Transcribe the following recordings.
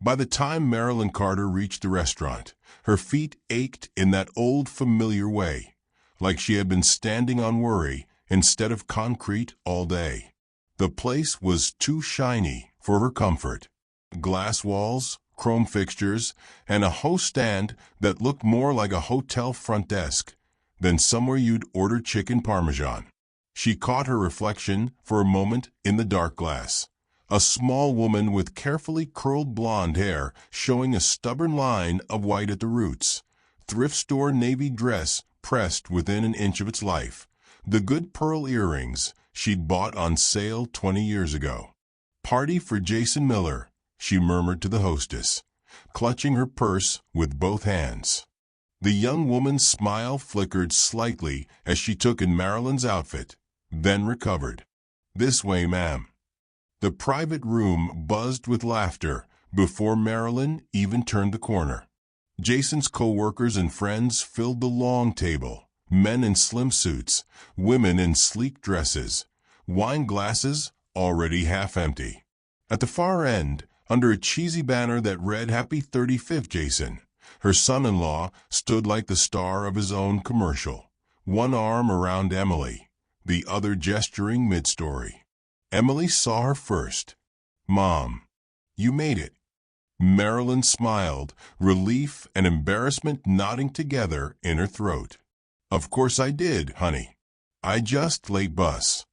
By the time Marilyn Carter reached the restaurant, her feet ached in that old familiar way, like she had been standing on worry instead of concrete all day. The place was too shiny for her comfort. Glass walls, chrome fixtures, and a host stand that looked more like a hotel front desk than somewhere you'd order chicken parmesan. She caught her reflection for a moment in the dark glass. A small woman with carefully curled blonde hair showing a stubborn line of white at the roots. Thrift store navy dress pressed within an inch of its life. The good pearl earrings she'd bought on sale 20 years ago. "Party for Jason Miller," she murmured to the hostess, clutching her purse with both hands. The young woman's smile flickered slightly as she took in Marilyn's outfit, then recovered. "This way, ma'am." The private room buzzed with laughter before Marilyn even turned the corner. Jason's co-workers and friends filled the long table, men in slim suits, women in sleek dresses, wine glasses already half empty. At the far end, under a cheesy banner that read "Happy 35th, Jason," her son-in-law stood like the star of his own commercial, one arm around Emily, the other gesturing mid-story. Emily saw her first. "Mom, you made it." Marilyn smiled, relief and embarrassment knotting together in her throat. "Of course I did, honey. I just late bus."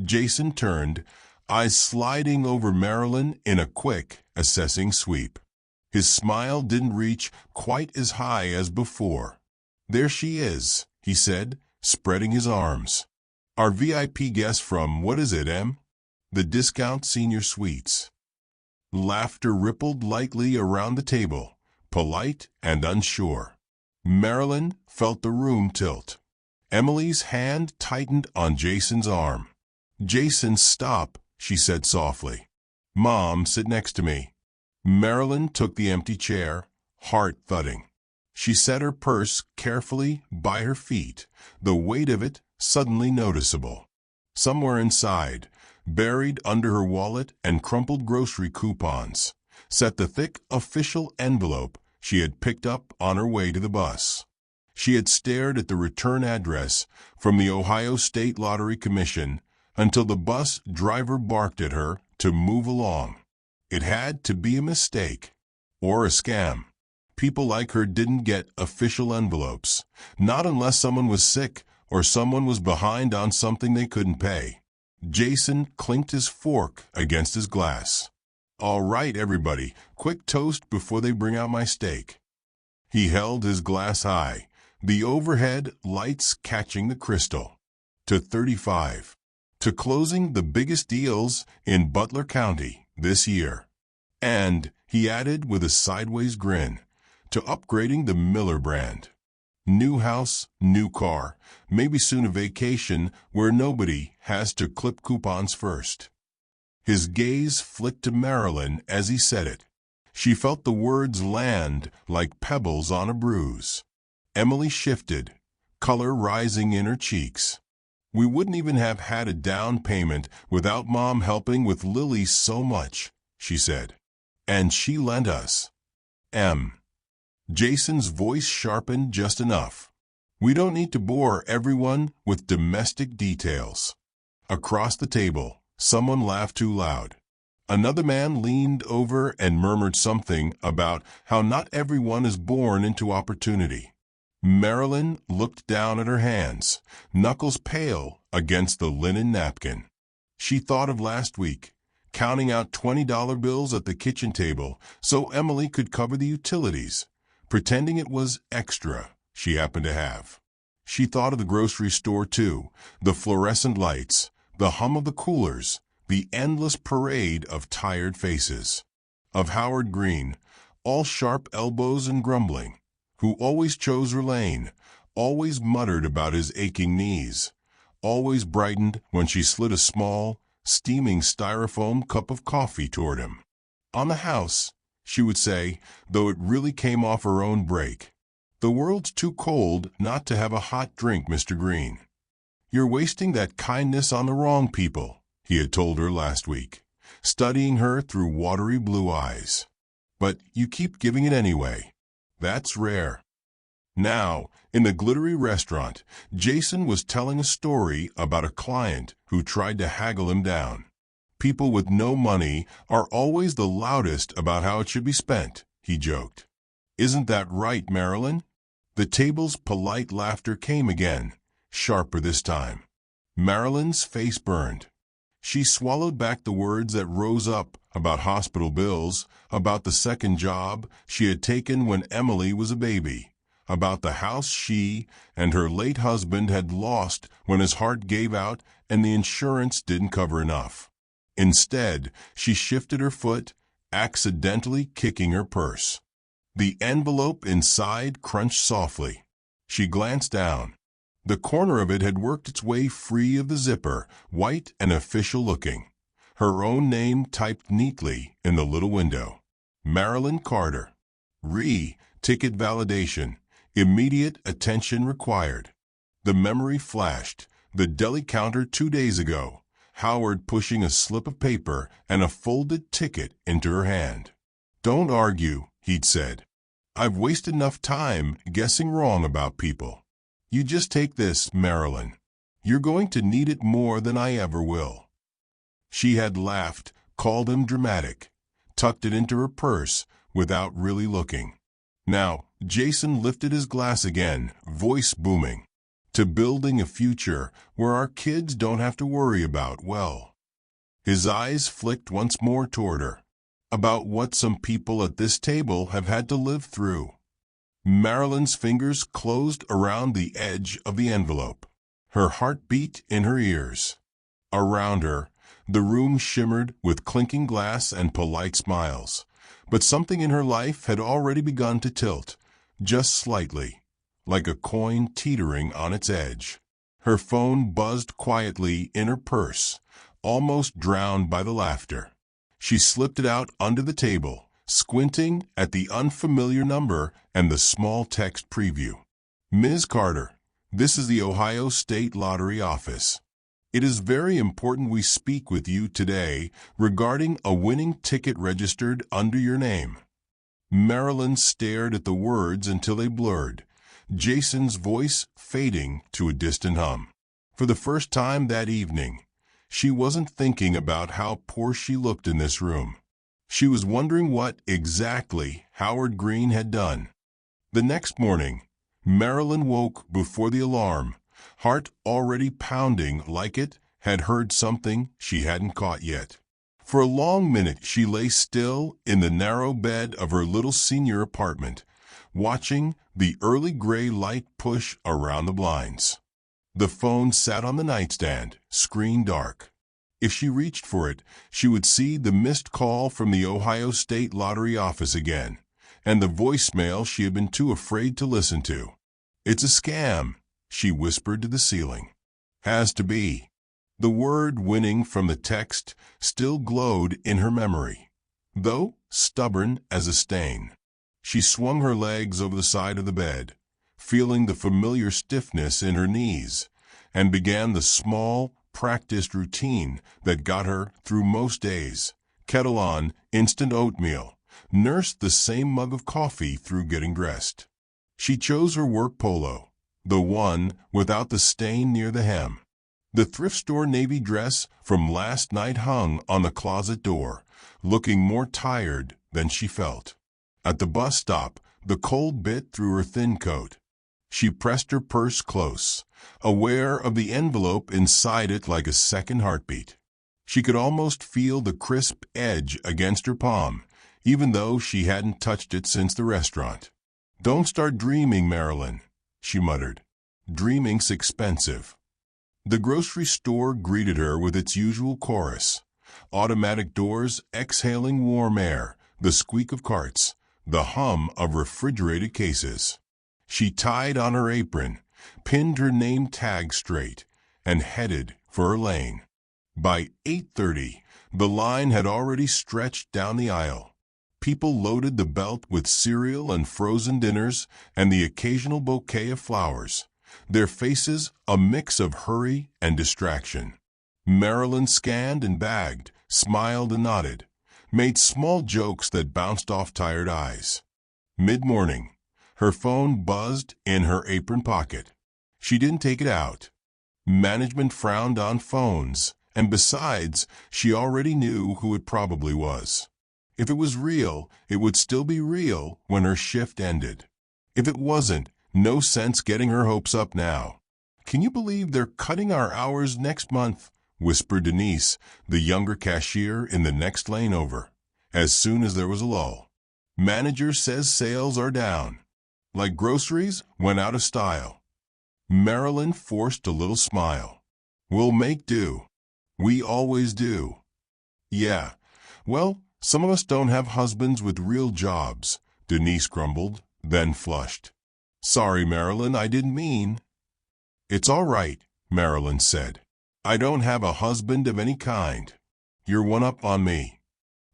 Jason turned, eyes sliding over Marilyn in a quick, assessing sweep. His smile didn't reach quite as high as before. "There she is," he said, spreading his arms. "Our VIP guest from, what is it, Em? The Discount Senior Suites." Laughter rippled lightly around the table, polite and unsure. Marilyn felt the room tilt. Emily's hand tightened on Jason's arm. "Jason, stop," she said softly. "Mom, sit next to me." Marilyn took the empty chair, heart thudding. She set her purse carefully by her feet, the weight of it suddenly noticeable. Somewhere inside, buried under her wallet and crumpled grocery coupons, sat the thick official envelope she had picked up on her way to the bus. She had stared at the return address from the Ohio State Lottery Commission until the bus driver barked at her to move along. It had to be a mistake or a scam. People like her didn't get official envelopes, not unless someone was sick or someone was behind on something they couldn't pay. Jason clinked his fork against his glass. "All right, everybody, quick toast before they bring out my steak." He held his glass high, the overhead lights catching the crystal. "To 35. To closing the biggest deals in Butler County this year." And, he added with a sideways grin, to upgrading the Miller brand. New house, new car, maybe soon a vacation where nobody has to clip coupons first. His gaze flicked to Marilyn as he said it. She felt the words land like pebbles on a bruise. Emily shifted, color rising in her cheeks. "We wouldn't even have had a down payment without Mom helping with Lily so much," she said. "And she lent us." Jason's voice sharpened just enough. "We don't need to bore everyone with domestic details." Across the table, someone laughed too loud. Another man leaned over and murmured something about how not everyone is born into opportunity. Marilyn looked down at her hands, knuckles pale against the linen napkin. She thought of last week, counting out $20 bills at the kitchen table so Emily could cover the utilities, pretending it was extra she happened to have. She thought of the grocery store too, the fluorescent lights, the hum of the coolers, the endless parade of tired faces. Of Howard Green, all sharp elbows and grumbling, who always chose her lane, always muttered about his aching knees, always brightened when she slid a small, steaming styrofoam cup of coffee toward him. On the house, she would say, though it really came off her own break, "The world's too cold not to have a hot drink, Mr. Green." "You're wasting that kindness on the wrong people," he had told her last week, studying her through watery blue eyes. But you keep giving it anyway. That's rare. Now, in the glittery restaurant, Jason was telling a story about a client who tried to haggle him down. People with no money are always the loudest about how it should be spent, he joked. Isn't that right, Marilyn? The table's polite laughter came again, sharper this time. Marilyn's face burned. She swallowed back the words that rose up about hospital bills, about the second job she had taken when Emily was a baby, about the house she and her late husband had lost when his heart gave out and the insurance didn't cover enough. Instead, she shifted her foot, accidentally kicking her purse. The envelope inside crunched softly. She glanced down. The corner of it had worked its way free of the zipper, white and official-looking. Her own name typed neatly in the little window. Marilyn Carter. Ticket validation. Immediate attention required. The memory flashed. The deli counter 2 days ago. Howard pushing a slip of paper and a folded ticket into her hand. Don't argue, he'd said. I've wasted enough time guessing wrong about people. You just take this, Marilyn. You're going to need it more than I ever will. She had laughed, called him dramatic, tucked it into her purse without really looking. Now, Jason lifted his glass again, voice booming. To building a future where our kids don't have to worry about, well. His eyes flicked once more toward her. About what some people at this table have had to live through. Marilyn's fingers closed around the edge of the envelope. Her heart beat in her ears. Around her, the room shimmered with clinking glass and polite smiles. But something in her life had already begun to tilt, just slightly, like a coin teetering on its edge. Her phone buzzed quietly in her purse, almost drowned by the laughter. She slipped it out under the table, squinting at the unfamiliar number and the small text preview. Ms. Carter, this is the Ohio State Lottery office. It is very important we speak with you today regarding a winning ticket registered under your name. Marilyn stared at the words until they blurred, Jason's voice fading to a distant hum. For the first time that evening, she wasn't thinking about how poor she looked in this room. She was wondering what exactly Howard Green had done. The next morning, Marilyn woke before the alarm, heart already pounding like it had heard something she hadn't caught yet. For a long minute she lay still in the narrow bed of her little senior apartment, watching the early gray light push around the blinds. The phone sat on the nightstand, screen dark. If she reached for it, she would see the missed call from the Ohio State Lottery office again, and the voicemail she had been too afraid to listen to. It's a scam, she whispered to the ceiling. Has to be. The word winning from the text still glowed in her memory, though stubborn as a stain. She swung her legs over the side of the bed, feeling the familiar stiffness in her knees, and began the small, practiced routine that got her through most days. Kettle on, instant oatmeal, nursed the same mug of coffee through getting dressed. She chose her work polo, the one without the stain near the hem. The thrift store navy dress from last night hung on the closet door, looking more tired than she felt. At the bus stop, the cold bit through her thin coat. She pressed her purse close, aware of the envelope inside it like a second heartbeat. She could almost feel the crisp edge against her palm, even though she hadn't touched it since the restaurant. Don't start dreaming, Marilyn, she muttered. Dreaming's expensive. The grocery store greeted her with its usual chorus. Automatic doors exhaling warm air, the squeak of carts, the hum of refrigerated cases. She tied on her apron, pinned her name tag straight, and headed for her lane. By 8:30, the line had already stretched down the aisle. People loaded the belt with cereal and frozen dinners and the occasional bouquet of flowers, their faces a mix of hurry and distraction. Marilyn scanned and bagged, smiled and nodded. made small jokes that bounced off tired eyes. Mid-morning, her phone buzzed in her apron pocket. She didn't take it out. Management frowned on phones, and besides, she already knew who it probably was. If it was real, it would still be real when her shift ended. If it wasn't, no sense getting her hopes up now. "Can you believe they're cutting our hours next month?" whispered Denise, the younger cashier in the next lane over, as soon as there was a lull. "Manager says sales are down. Like groceries went out of style." Marilyn forced a little smile. "We'll make do. We always do." "Yeah, well, some of us don't have husbands with real jobs," Denise grumbled, then flushed. "Sorry, Marilyn, I didn't mean." "It's all right," Marilyn said. "I don't have a husband of any kind. You're one up on me."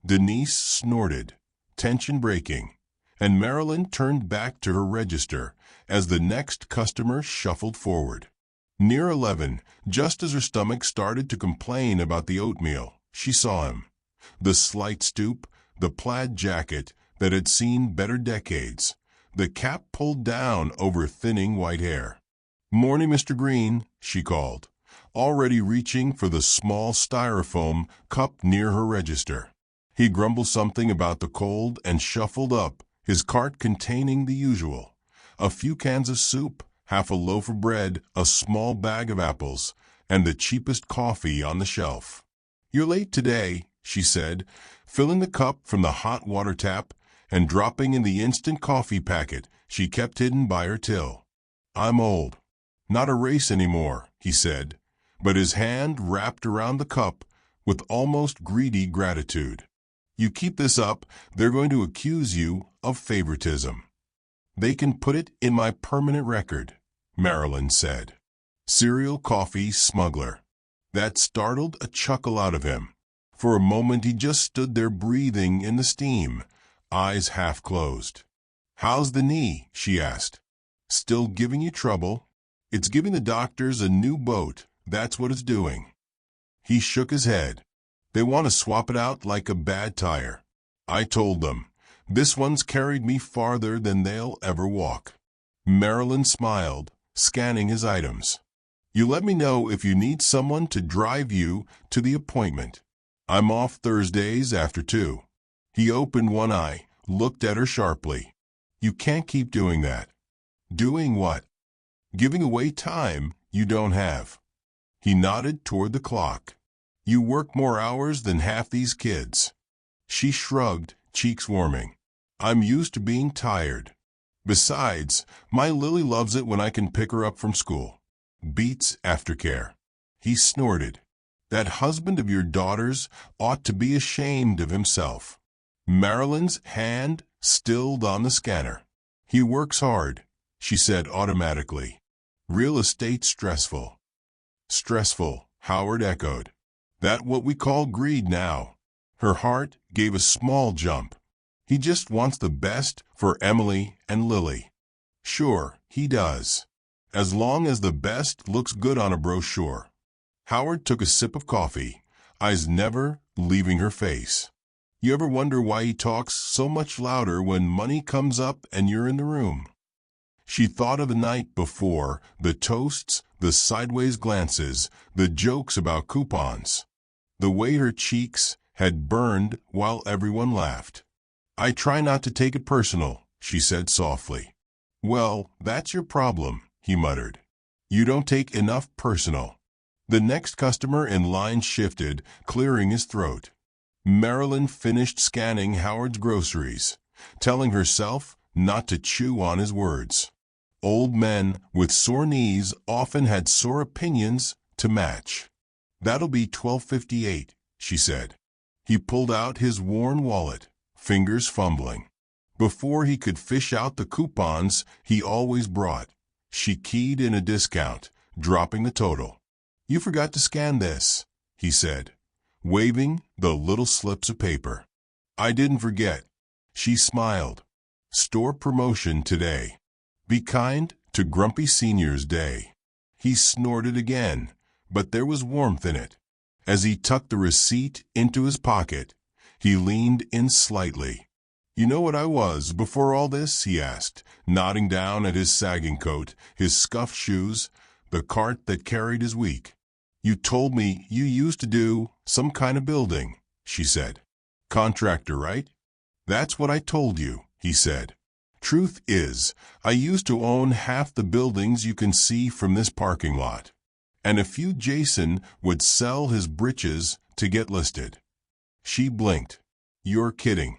Denise snorted, tension breaking, and Marilyn turned back to her register as the next customer shuffled forward. Near 11, just as her stomach started to complain about the oatmeal, she saw him. The slight stoop, the plaid jacket that had seen better decades, the cap pulled down over thinning white hair. "Morning, Mr. Green," she called, already reaching for the small styrofoam cup near her register. He grumbled something about the cold and shuffled up, his cart containing the usual: a few cans of soup, half a loaf of bread, a small bag of apples, and the cheapest coffee on the shelf. "You're late today," she said, filling the cup from the hot water tap and dropping in the instant coffee packet she kept hidden by her till. "I'm old. Not a race anymore," he said, but his hand wrapped around the cup with almost greedy gratitude. "You keep this up, they're going to accuse you of favoritism." "They can put it in my permanent record," Marilyn said. "Cereal coffee smuggler." That startled a chuckle out of him. For a moment he just stood there breathing in the steam, eyes half closed. "How's the knee?" she asked. "Still giving you trouble?" "It's giving the doctors a new boat, that's what it's doing." He shook his head. "They want to swap it out like a bad tire. I told them, this one's carried me farther than they'll ever walk." Marilyn smiled, scanning his items. "You let me know if you need someone to drive you to the appointment. I'm off Thursdays after 2. He opened one eye, looked at her sharply. "You can't keep doing that." "Doing what?" "Giving away time you don't have." He nodded toward the clock. "You work more hours than half these kids." She shrugged, cheeks warming. "I'm used to being tired. Besides, my Lily loves it when I can pick her up from school. Beats aftercare." He snorted. "That husband of your daughter's ought to be ashamed of himself." Marilyn's hand stilled on the scanner. "He works hard," she said automatically. "Real estate stressful." "Stressful," Howard echoed. "That what we call greed now." Her heart gave a small jump. He just wants the best for Emily and Lily. Sure, he does. As long as the best looks good on a brochure. Howard took a sip of coffee, eyes never leaving her face. "You ever wonder why he talks so much louder when money comes up and you're in the room?" She thought of the night before, the toasts, the sideways glances, the jokes about coupons. The way her cheeks had burned while everyone laughed. "I try not to take it personal," she said softly. "Well, that's your problem," he muttered. "You don't take enough personal." The next customer in line shifted, clearing his throat. Marilyn finished scanning Howard's groceries, telling herself not to chew on his words. Old men with sore knees often had sore opinions to match. "That'll be $12.58, she said. He pulled out his worn wallet, fingers fumbling. Before he could fish out the coupons he always brought, she keyed in a discount, dropping the total. "You forgot to scan this," he said, waving the little slips of paper. "I didn't forget." She smiled. "Store promotion today. Be kind to Grumpy Senior's Day." He snorted again, but there was warmth in it. As he tucked the receipt into his pocket, He leaned in slightly. "You know what I was before all this?" he asked, nodding down at his sagging coat, his scuffed shoes, the cart that carried his week. "You told me you used to do some kind of building," she said. "Contractor, right?" "That's what I told you," he said. "Truth is, I used to own half the buildings you can see from this parking lot. And a few Jason would sell his britches to get listed." She blinked. "You're kidding."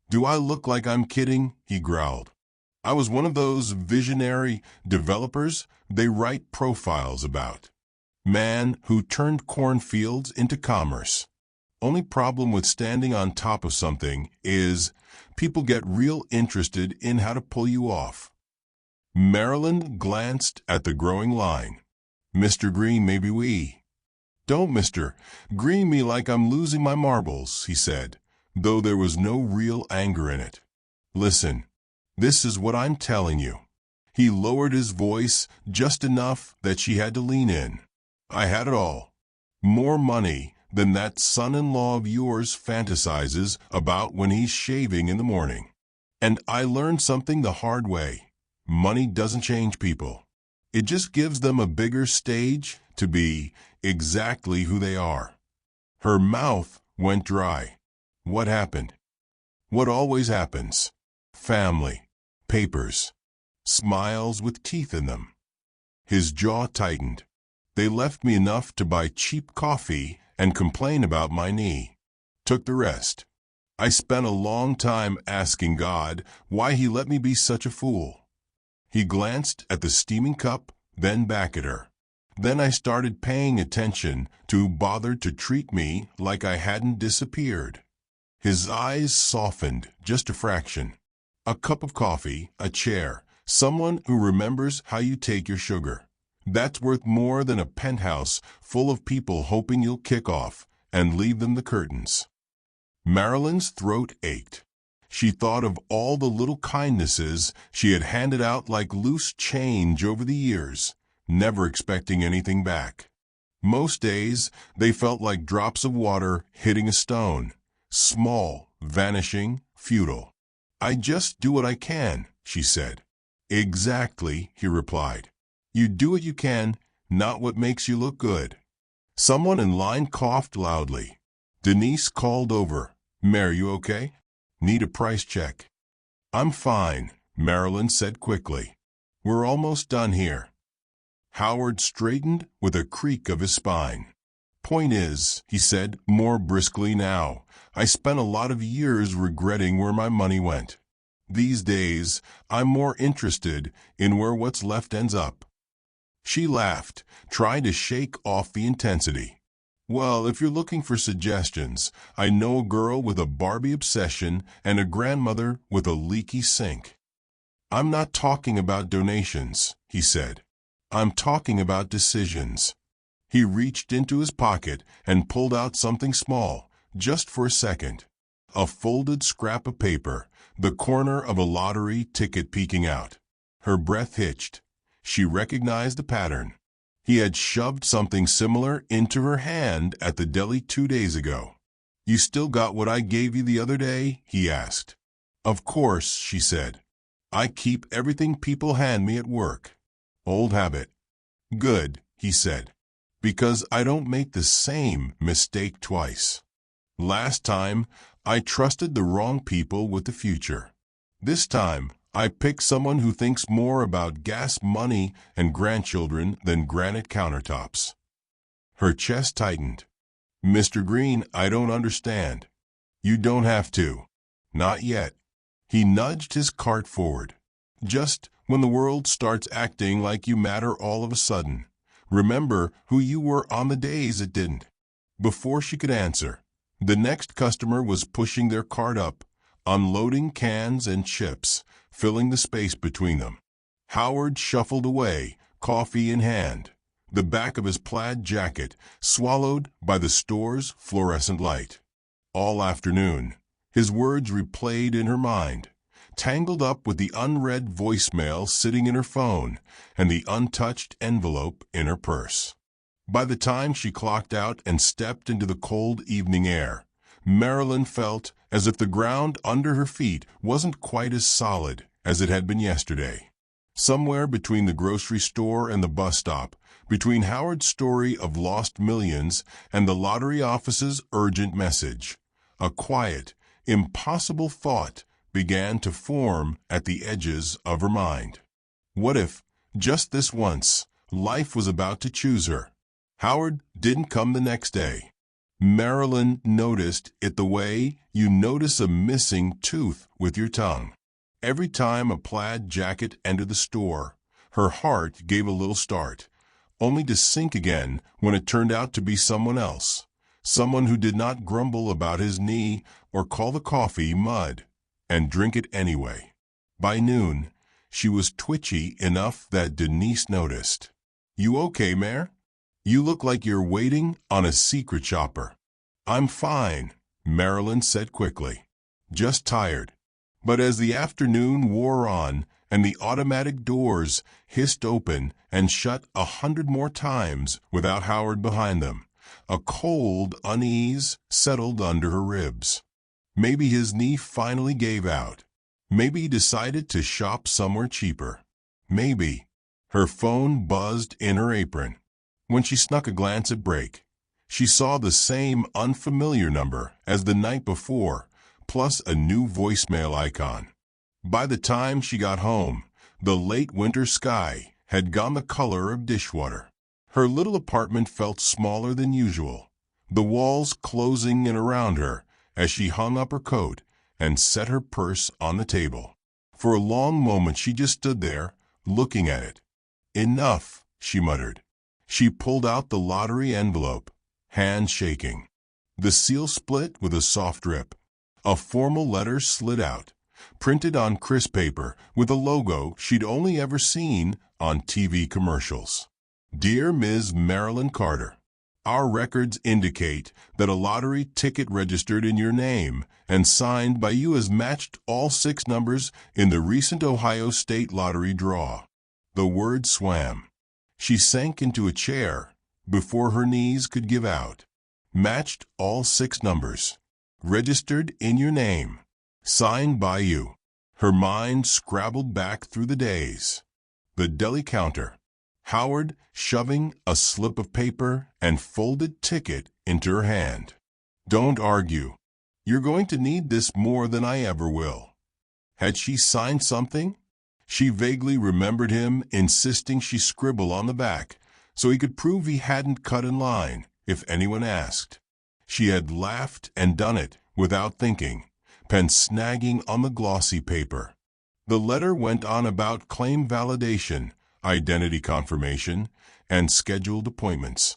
"Do I look like I'm kidding?" he growled. "I was one of those visionary developers they write profiles about. Man who turned cornfields into commerce. Only problem with standing on top of something is people get real interested in how to pull you off." Marilyn glanced at the growing line. "Mr. Green, maybe we—" "Don't Mr. Green me like I'm losing my marbles," he said, though there was no real anger in it. "Listen, this is what I'm telling you." He lowered his voice just enough that she had to lean in. "I had it all. More money than that son-in-law of yours fantasizes about when he's shaving in the morning. And I learned something the hard way. Money doesn't change people. It just gives them a bigger stage to be exactly who they are." Her mouth went dry. What happened? What always happens. Family, papers, smiles with teeth in them. His jaw tightened. "They left me enough to buy cheap coffee and complain about my knee. Took the rest. I spent a long time asking God why he let me be such a fool." He glanced at the steaming cup, then back at her. "Then I started paying attention to who bothered to treat me like I hadn't disappeared." His eyes softened just a fraction. "A cup of coffee, a chair, someone who remembers how you take your sugar. That's worth more than a penthouse full of people hoping you'll kick off and leave them the curtains." Marilyn's throat ached. She thought of all the little kindnesses she had handed out like loose change over the years, never expecting anything back. Most days, they felt like drops of water hitting a stone. Small, vanishing, futile. "I just do what I can," she said. "Exactly," he replied. "You do what you can, not what makes you look good." Someone in line coughed loudly. Denise called over. "Mary, you okay? Need a price check." "I'm fine," Marilyn said quickly. "We're almost done here." Howard straightened with a creak of his spine. "Point is," he said more briskly now, "I spent a lot of years regretting where my money went. These days, I'm more interested in where what's left ends up." She laughed, trying to shake off the intensity. "Well, if you're looking for suggestions, I know a girl with a Barbie obsession and a grandmother with a leaky sink." "I'm not talking about donations," he said. "I'm talking about decisions." He reached into his pocket and pulled out something small, just for a second. A folded scrap of paper, the corner of a lottery ticket peeking out. Her breath hitched. She recognized the pattern. He had shoved something similar into her hand at the deli 2 days ago. "You still got what I gave you the other day?" he asked. "Of course," she said. "I keep everything people hand me at work. Old habit." "Good," he said, "because I don't make the same mistake twice. Last time, I trusted the wrong people with the future. This time, I picked someone who thinks more about gas money and grandchildren than granite countertops." Her chest tightened. "Mr. Green, I don't understand." "You don't have to. Not yet." He nudged his cart forward. "Just when the world starts acting like you matter all of a sudden, remember who you were on the days it didn't." Before she could answer, the next customer was pushing their cart up, unloading cans and chips, filling the space between them. Howard shuffled away, coffee in hand, the back of his plaid jacket swallowed by the store's fluorescent light. All afternoon, his words replayed in her mind, tangled up with the unread voicemail sitting in her phone and the untouched envelope in her purse. By the time she clocked out and stepped into the cold evening air, Marilyn felt as if the ground under her feet wasn't quite as solid as it had been yesterday. Somewhere between the grocery store and the bus stop, between Howard's story of lost millions and the lottery office's urgent message, a quiet, impossible thought began to form at the edges of her mind. What if, just this once, life was about to choose her? Howard didn't come the next day. Marilyn noticed it the way you notice a missing tooth with your tongue. Every time a plaid jacket entered the store, her heart gave a little start, only to sink again when it turned out to be someone else, someone who did not grumble about his knee or call the coffee mud, and drink it anyway. By noon, she was twitchy enough that Denise noticed. "You okay, Mare? You look like you're waiting on a secret shopper." "I'm fine," Marilyn said quickly. "Just tired." But as the afternoon wore on and the automatic doors hissed open and shut 100 more times without Howard behind them, a cold unease settled under her ribs. Maybe his knee finally gave out. Maybe he decided to shop somewhere cheaper. Maybe. Her phone buzzed in her apron. When she snuck a glance at break, she saw the same unfamiliar number as the night before, plus a new voicemail icon. By the time she got home, the late winter sky had gone the color of dishwater. Her little apartment felt smaller than usual, the walls closing in around her as she hung up her coat and set her purse on the table. For a long moment she just stood there, looking at it. "Enough," she muttered. She pulled out the lottery envelope, hand shaking. The seal split with a soft rip. A formal letter slid out, printed on crisp paper with a logo she'd only ever seen on TV commercials. "Dear Ms. Marilyn Carter, our records indicate that a lottery ticket registered in your name and signed by you has matched all 6 numbers in the recent Ohio State Lottery draw." The word swam. She sank into a chair before her knees could give out. "Matched all 6 numbers. Registered in your name. Signed by you." Her mind scrabbled back through the days. The deli counter. Howard shoving a slip of paper and folded ticket into her hand. "Don't argue. You're going to need this more than I ever will." Had she signed something? She vaguely remembered him insisting she scribble on the back so he could prove he hadn't cut in line if anyone asked. She had laughed and done it without thinking, pen snagging on the glossy paper. The letter went on about claim validation, identity confirmation, and scheduled appointments.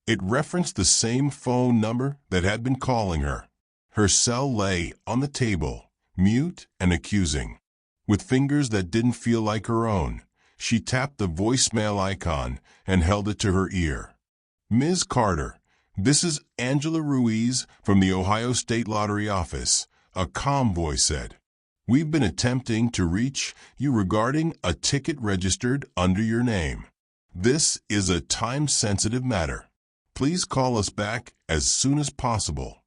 It referenced the same phone number that had been calling her. Her cell lay on the table, mute and accusing. With fingers that didn't feel like her own, she tapped the voicemail icon and held it to her ear. "Ms. Carter, this is Angela Ruiz from the Ohio State Lottery office," a calm voice said. "We've been attempting to reach you regarding a ticket registered under your name. This is a time-sensitive matter. Please call us back as soon as possible."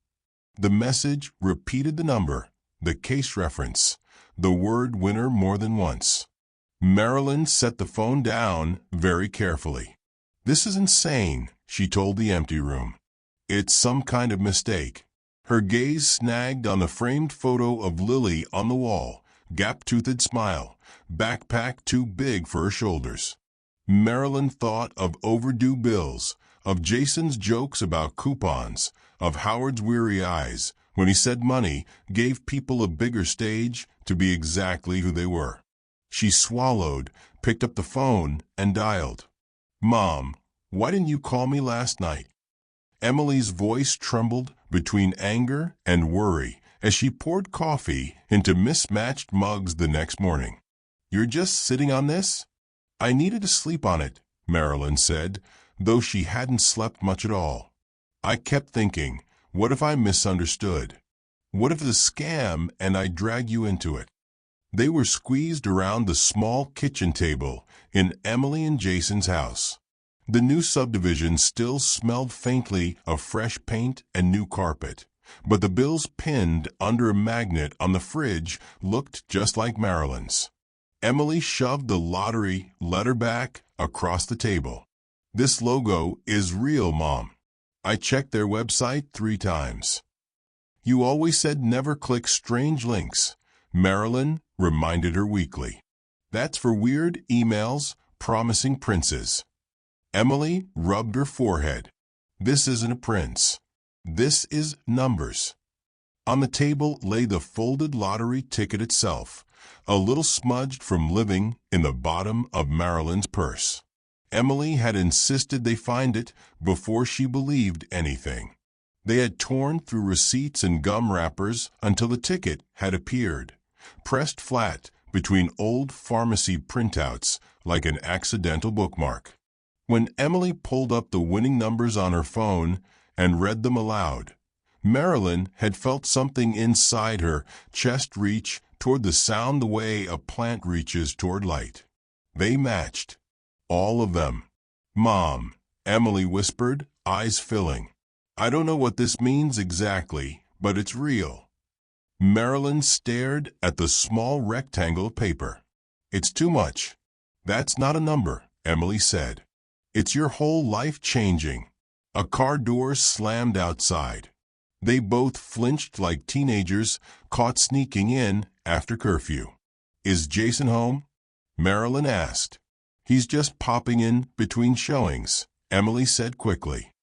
The message repeated the number, the case reference, the word winner more than once. Marilyn set the phone down very carefully. "This is insane," she told the empty room. "It's some kind of mistake." Her gaze snagged on the framed photo of Lily on the wall, gap-toothed smile, backpack too big for her shoulders. Marilyn thought of overdue bills, of Jason's jokes about coupons, of Howard's weary eyes when he said money gave people a bigger stage to be exactly who they were. She swallowed, picked up the phone, and dialed. "Mom, why didn't you call me last night?" Emily's voice trembled between anger and worry as she poured coffee into mismatched mugs the next morning. "You're just sitting on this?" "I needed to sleep on it," Marilyn said, though she hadn't slept much at all. "I kept thinking, what if I misunderstood? What if it's a scam and I drag you into it?" They were squeezed around the small kitchen table in Emily and Jason's house. The new subdivision still smelled faintly of fresh paint and new carpet, but the bills pinned under a magnet on the fridge looked just like Marilyn's. Emily shoved the lottery letter back across the table. "This logo is real, Mom. I checked their website 3 times. You always said never click strange links," Marilyn reminded her weakly. "That's for weird emails promising princes." Emily rubbed her forehead. "This isn't a prince. This is numbers." On the table lay the folded lottery ticket itself, a little smudged from living in the bottom of Marilyn's purse. Emily had insisted they find it before she believed anything. They had torn through receipts and gum wrappers until the ticket had appeared, pressed flat between old pharmacy printouts like an accidental bookmark. When Emily pulled up the winning numbers on her phone and read them aloud, Marilyn had felt something inside her chest reach toward the sound the way a plant reaches toward light. They matched. All of them. "Mom," Emily whispered, eyes filling. "I don't know what this means exactly, but it's real." Marilyn stared at the small rectangle of paper. "It's too much." "That's not a number," Emily said. "It's your whole life changing." A car door slammed outside. They both flinched like teenagers caught sneaking in after curfew. "Is Jason home?" Marilyn asked. "He's just popping in between showings," Emily said quickly.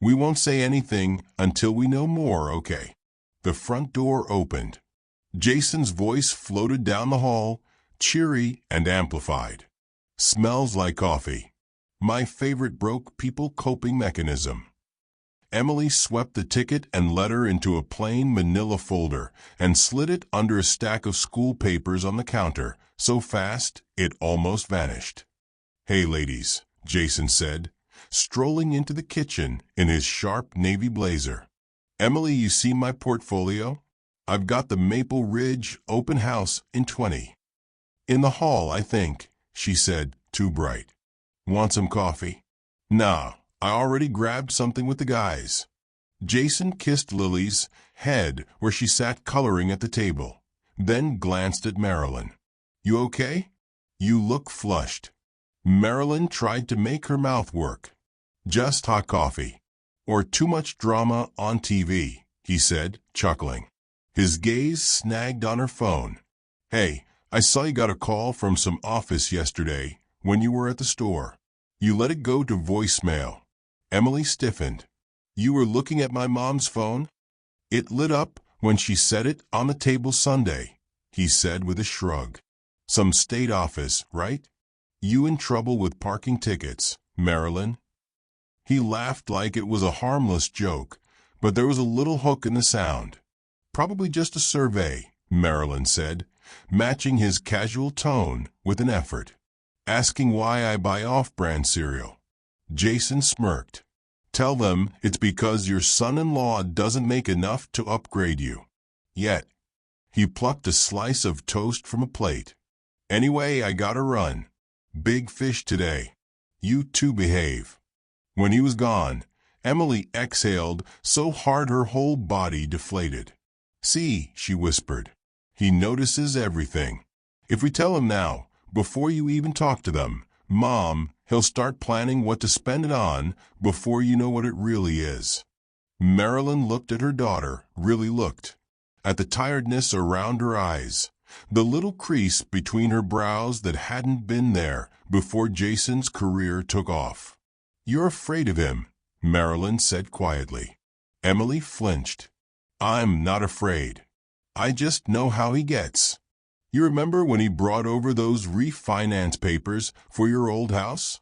"We won't say anything until we know more, okay?" The front door opened. Jason's voice floated down the hall, cheery and amplified. "Smells like coffee. My favorite broke people coping mechanism." Emily swept the ticket and letter into a plain manila folder and slid it under a stack of school papers on the counter, so fast it almost vanished. "Hey, ladies," Jason said, strolling into the kitchen in his sharp navy blazer. "Emily, you see my portfolio? I've got the Maple Ridge open house in 20. In the hall, I think," she said, too bright. "Want some coffee?" "Nah, I already grabbed something with the guys." Jason kissed Lily's head where she sat coloring at the table, then glanced at Marilyn. "You okay? You look flushed." Marilyn tried to make her mouth work. "Just hot coffee. Or too much drama on TV," he said, chuckling. His gaze snagged on her phone. "Hey, I saw you got a call from some office yesterday when you were at the store. You let it go to voicemail." Emily stiffened. "You were looking at my mom's phone?" "It lit up when she set it on the table Sunday," he said with a shrug. "Some state office, right? You in trouble with parking tickets, Marilyn?" He laughed like it was a harmless joke, but there was a little hook in the sound. "Probably just a survey," Marilyn said, matching his casual tone with an effort. "Asking why I buy off-brand cereal." Jason smirked. "Tell them it's because your son-in-law doesn't make enough to upgrade you. Yet." He plucked a slice of toast from a plate. "Anyway, I gotta run. Big fish today. You two behave." When he was gone, Emily exhaled so hard her whole body deflated. "See," she whispered. "He notices everything. If we tell him now, before you even talk to them, Mom, he'll start planning what to spend it on before you know what it really is." Marilyn looked at her daughter, really looked. At the tiredness around her eyes, the little crease between her brows that hadn't been there before Jason's career took off. "You're afraid of him," Marilyn said quietly. Emily flinched. "I'm not afraid. I just know how he gets. You remember when he brought over those refinance papers for your old house?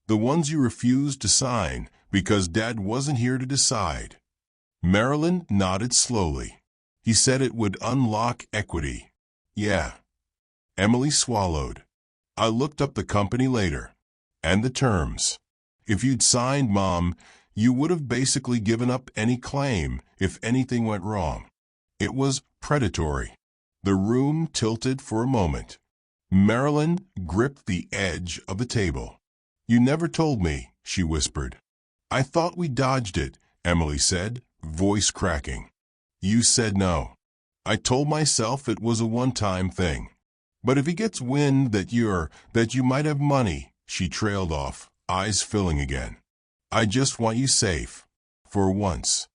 The ones you refused to sign because Dad wasn't here to decide." Marilyn nodded slowly. "He said it would unlock equity." "Yeah." Emily swallowed. "I looked up the company later. And the terms. If you'd signed, Mom, you would have basically given up any claim if anything went wrong. It was predatory." The room tilted for a moment. Marilyn gripped the edge of the table. "You never told me," she whispered. "I thought we dodged it," Emily said, voice cracking. You said no. I told myself it was a one-time thing. But if he gets wind that you might have money, she trailed off, eyes filling again. I just want you safe. For once.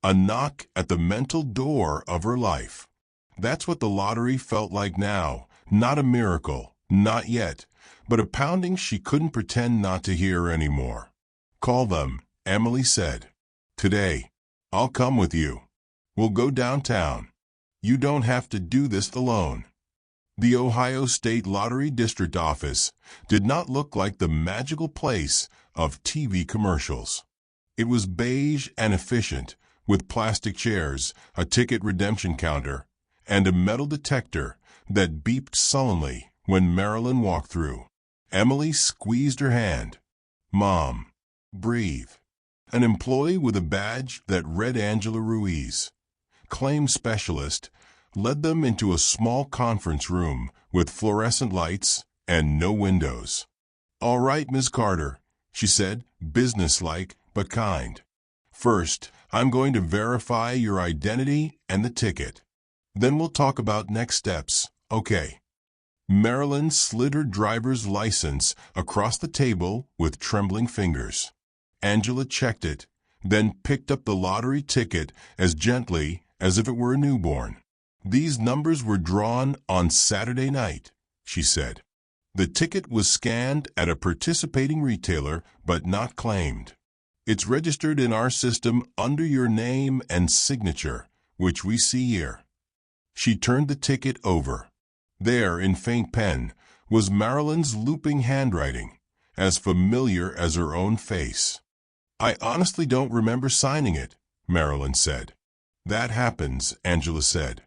A knock at the mental door of her life. That's what the lottery felt like now. Not a miracle, not yet, but a pounding she couldn't pretend not to hear anymore. Call them, Emily said. Today. I'll come with you. We'll go downtown. You don't have to do this alone. The Ohio State Lottery District Office did not look like the magical place of TV commercials. It was beige and efficient, with plastic chairs, a ticket redemption counter, and a metal detector that beeped sullenly when Marilyn walked through. Emily squeezed her hand. Mom. Breathe. An employee with a badge that read Angela Ruiz, claim specialist, led them into a small conference room with fluorescent lights and no windows. All right, Ms. Carter, she said, businesslike but kind. First, I'm going to verify your identity and the ticket. Then we'll talk about next steps, okay? Marilyn slid her driver's license across the table with trembling fingers. Angela checked it, then picked up the lottery ticket as gently as if it were a newborn. These numbers were drawn on Saturday night, she said. The ticket was scanned at a participating retailer but not claimed. It's registered in our system under your name and signature, which we see here. She turned the ticket over. There, in faint pen, was Marilyn's looping handwriting, as familiar as her own face. I honestly don't remember signing it, Marilyn said. That happens, Angela said.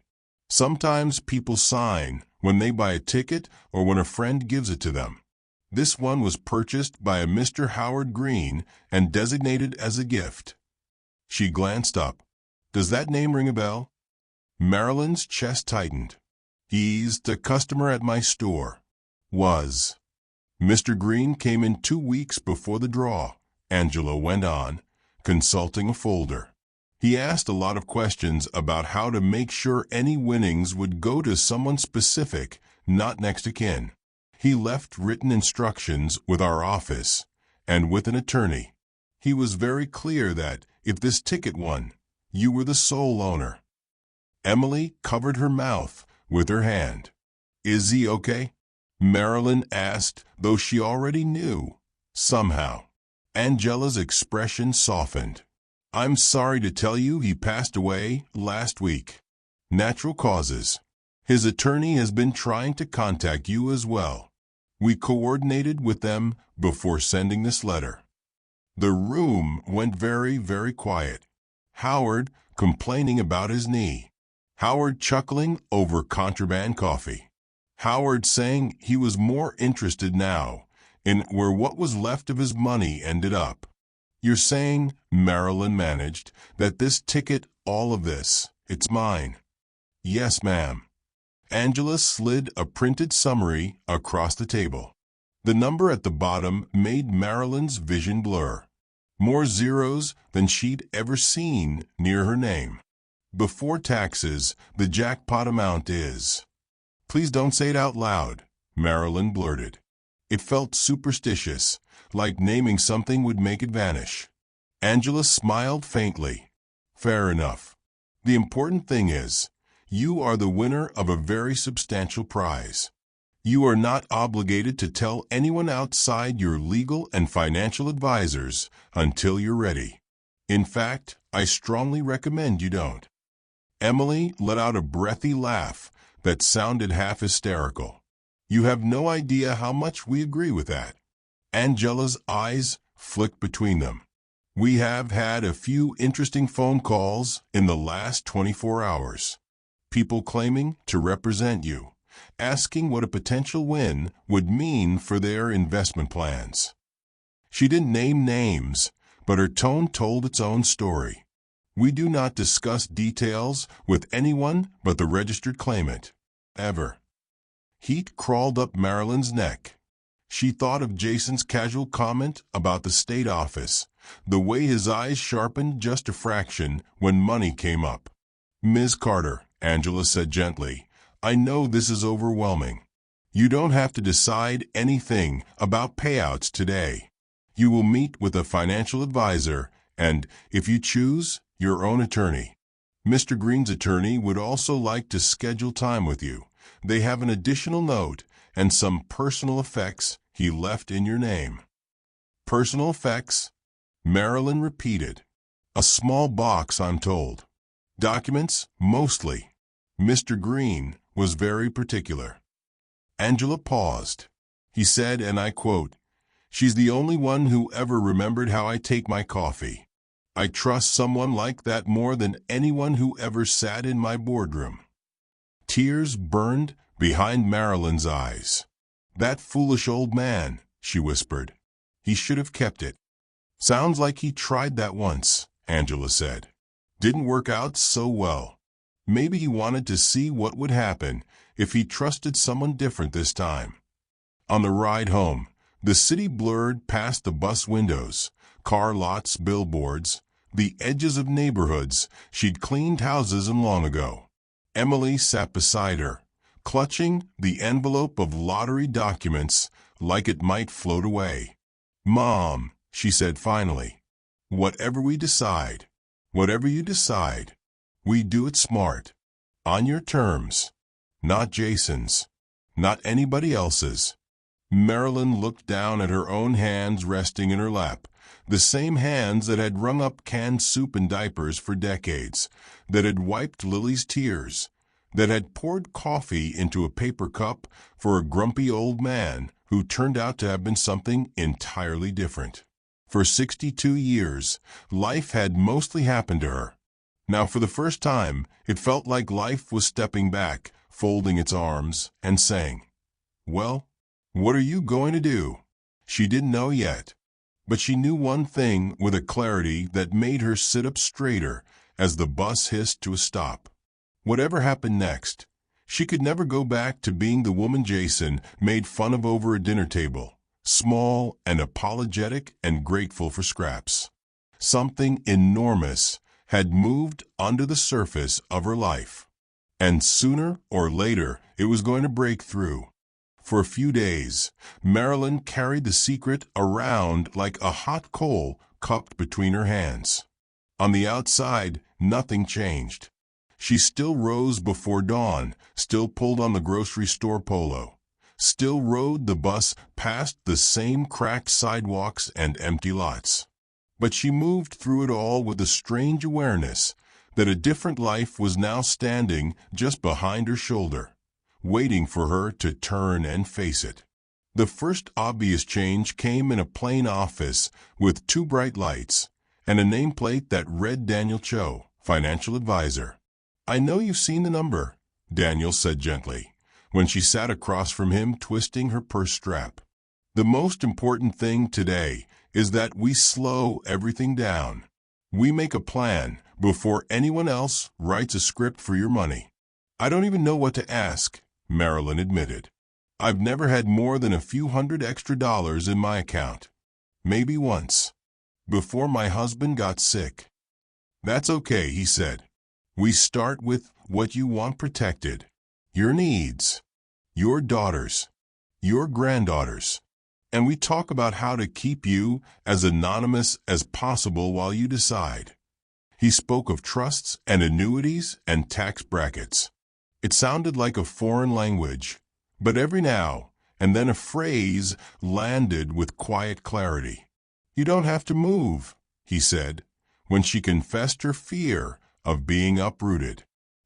Sometimes people sign when they buy a ticket or when a friend gives it to them. This one was purchased by a Mr. Howard Green and designated as a gift. She glanced up. Does that name ring a bell? Marilyn's chest tightened. He's the customer at my store. Was. Mr. Green came in 2 weeks before the draw, Angela went on, consulting a folder. He asked a lot of questions about how to make sure any winnings would go to someone specific, not next of kin. He left written instructions with our office and with an attorney. He was very clear that, if this ticket won, you were the sole owner. Emily covered her mouth with her hand. Is he okay? Marilyn asked, though she already knew. Somehow. Angela's expression softened. I'm sorry to tell you he passed away last week. Natural causes. His attorney has been trying to contact you as well. We coordinated with them before sending this letter. The room went very, very quiet. Howard complaining about his knee. Howard chuckling over contraband coffee. Howard saying he was more interested now in where what was left of his money ended up. You're saying, Marilyn managed, that this ticket, all of this, it's mine. Yes, ma'am. Angela slid a printed summary across the table. The number at the bottom made Marilyn's vision blur. More zeros than she'd ever seen near her name. Before taxes, the jackpot amount is... Please don't say it out loud, Marilyn blurted. It felt superstitious, like naming something would make it vanish. Angela smiled faintly. Fair enough. The important thing is, you are the winner of a very substantial prize. You are not obligated to tell anyone outside your legal and financial advisors until you're ready. In fact, I strongly recommend you don't. Emily let out a breathy laugh that sounded half hysterical. You have no idea how much we agree with that. Angela's eyes flicked between them. We have had a few interesting phone calls in the last 24 hours. People claiming to represent you, asking what a potential win would mean for their investment plans. She didn't name names, but her tone told its own story. We do not discuss details with anyone but the registered claimant. Ever. Heat crawled up Marilyn's neck. She thought of Jason's casual comment about the state office, the way his eyes sharpened just a fraction when money came up. Ms. Carter, Angela said gently, I know this is overwhelming. You don't have to decide anything about payouts today. You will meet with a financial advisor and, if you choose, your own attorney. Mr. Green's attorney would also like to schedule time with you. They have an additional note and some personal effects he left in your name. Personal effects? Marilyn repeated. A small box, I'm told. Documents? Mostly. Mr. Green was very particular. Angela paused. He said, and I quote, She's the only one who ever remembered how I take my coffee. I trust someone like that more than anyone who ever sat in my boardroom. Tears burned behind Marilyn's eyes. That foolish old man, she whispered. He should have kept it. Sounds like he tried that once, Angela said. Didn't work out so well. Maybe he wanted to see what would happen if he trusted someone different this time. On the ride home, the city blurred past the bus windows, car lots, billboards, the edges of neighborhoods she'd cleaned houses in long ago. Emily sat beside her, clutching the envelope of lottery documents like it might float away. Mom, she said finally, whatever we decide, whatever you decide, we do it smart. On your terms. Not Jason's. Not anybody else's. Marilyn looked down at her own hands resting in her lap, the same hands that had wrung up canned soup and diapers for decades, that had wiped Lily's tears, that had poured coffee into a paper cup for a grumpy old man who turned out to have been something entirely different. For 62 years, life had mostly happened to her. Now, for the first time, it felt like life was stepping back, folding its arms, and saying, Well, what are you going to do? She didn't know yet, but she knew one thing with a clarity that made her sit up straighter as the bus hissed to a stop. Whatever happened next, she could never go back to being the woman Jason made fun of over a dinner table, small and apologetic and grateful for scraps. Something enormous had moved under the surface of her life, and sooner or later it was going to break through. For a few days, Marilyn carried the secret around like a hot coal cupped between her hands. On the outside, nothing changed. She still rose before dawn, still pulled on the grocery store polo, still rode the bus past the same cracked sidewalks and empty lots. But she moved through it all with a strange awareness that a different life was now standing just behind her shoulder, waiting for her to turn and face it. The first obvious change came in a plain office with 2 bright lights and a nameplate that read Daniel Cho, financial advisor. I know you've seen the number, Daniel said gently, when she sat across from him twisting her purse strap. The most important thing today is that we slow everything down. We make a plan before anyone else writes a script for your money. I don't even know what to ask, Marilyn admitted. I've never had more than a few $100 extra in my account. Maybe once. Before my husband got sick. That's okay, he said. We start with what you want protected. Your needs. Your daughters. Your granddaughters. And we talk about how to keep you as anonymous as possible while you decide. He spoke of trusts and annuities and tax brackets. It sounded like a foreign language, but every now and then a phrase landed with quiet clarity. You don't have to move, he said, when she confessed her fear of being uprooted.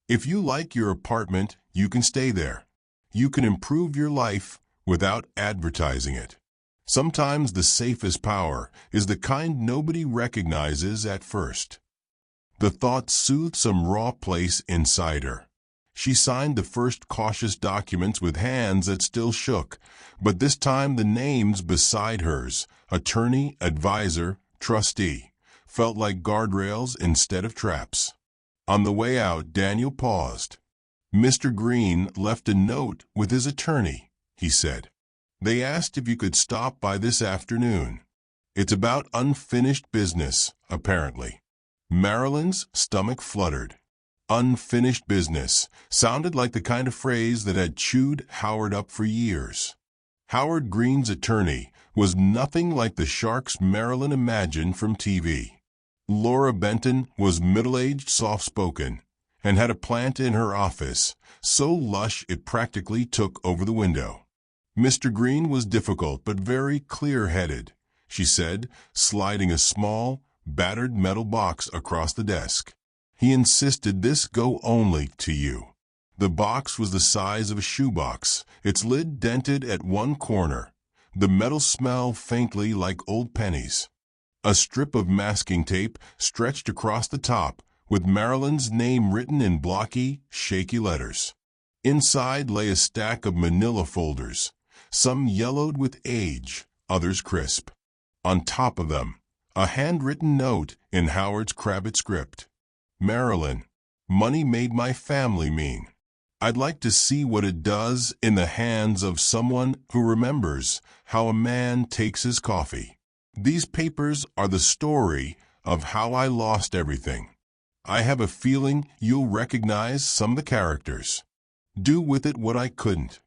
If you like your apartment, you can stay there. You can improve your life without advertising it. Sometimes the safest power is the kind nobody recognizes at first. The thought soothed some raw place inside her. She signed the first cautious documents with hands that still shook, but this time the names beside hers, attorney, advisor, trustee, felt like guardrails instead of traps. On the way out, Daniel paused. Mr. Green left a note with his attorney, he said. They asked if you could stop by this afternoon. It's about unfinished business, apparently. Marilyn's stomach fluttered. Unfinished business sounded like the kind of phrase that had chewed Howard up for years. Howard Green's attorney was nothing like the sharks Marilyn imagined from TV. Laura Benton was middle-aged, soft-spoken, and had a plant in her office, so lush it practically took over the window. Mr. Green was difficult but very clear-headed, she said, sliding a small, battered metal box across the desk. He insisted this go only to you. The box was the size of a shoebox, its lid dented at one corner, the metal smell faintly like old pennies. A strip of masking tape stretched across the top, with Marilyn's name written in blocky, shaky letters. Inside lay a stack of manila folders, some yellowed with age, others crisp. On top of them, a handwritten note in Howard's Kravitz script. Marilyn, money made my family mean. I'd like to see what it does in the hands of someone who remembers how a man takes his coffee. These papers are the story of how I lost everything. I have a feeling you'll recognize some of the characters. Do with it what I couldn't.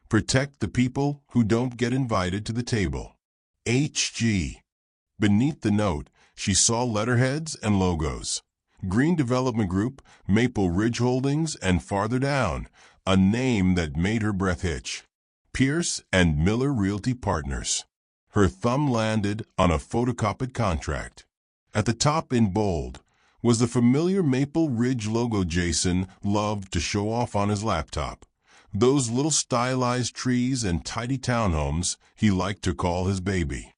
Protect the people who don't get invited to the table. H.G. Beneath the note, she saw letterheads and logos. Green Development Group, Maple Ridge Holdings, and farther down, a name that made her breath hitch. Pierce and Miller Realty Partners. Her thumb landed on a photocopied contract. At the top in bold was the familiar Maple Ridge logo Jason loved to show off on his laptop. Those little stylized trees and tidy townhomes he liked to call his baby.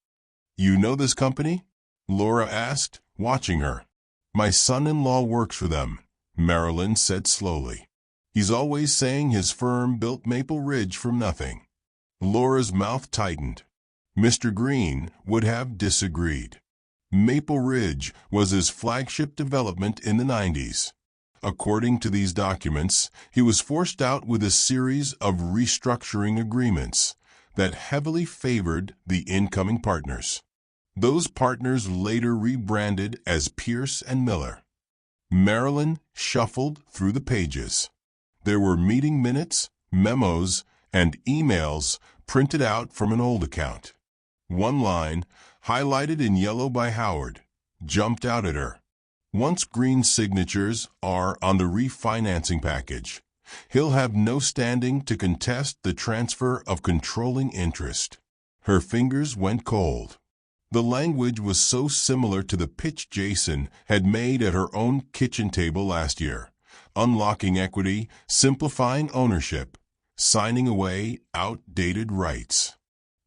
You know this company? Laura asked, watching her. My son-in-law works for them, Marilyn said slowly. He's always saying his firm built Maple Ridge from nothing. Laura's mouth tightened. Mr. Green would have disagreed. Maple Ridge was his flagship development in the 90s. According to these documents, he was forced out with a series of restructuring agreements that heavily favored the incoming partners. Those partners later rebranded as Pierce and Miller. Marilyn shuffled through the pages. There were meeting minutes, memos, and emails printed out from an old account. One line, highlighted in yellow by Howard, jumped out at her. Once Green's signatures are on the refinancing package, he'll have no standing to contest the transfer of controlling interest. Her fingers went cold. The language was so similar to the pitch Jason had made at her own kitchen table last year. Unlocking equity, simplifying ownership, signing away outdated rights.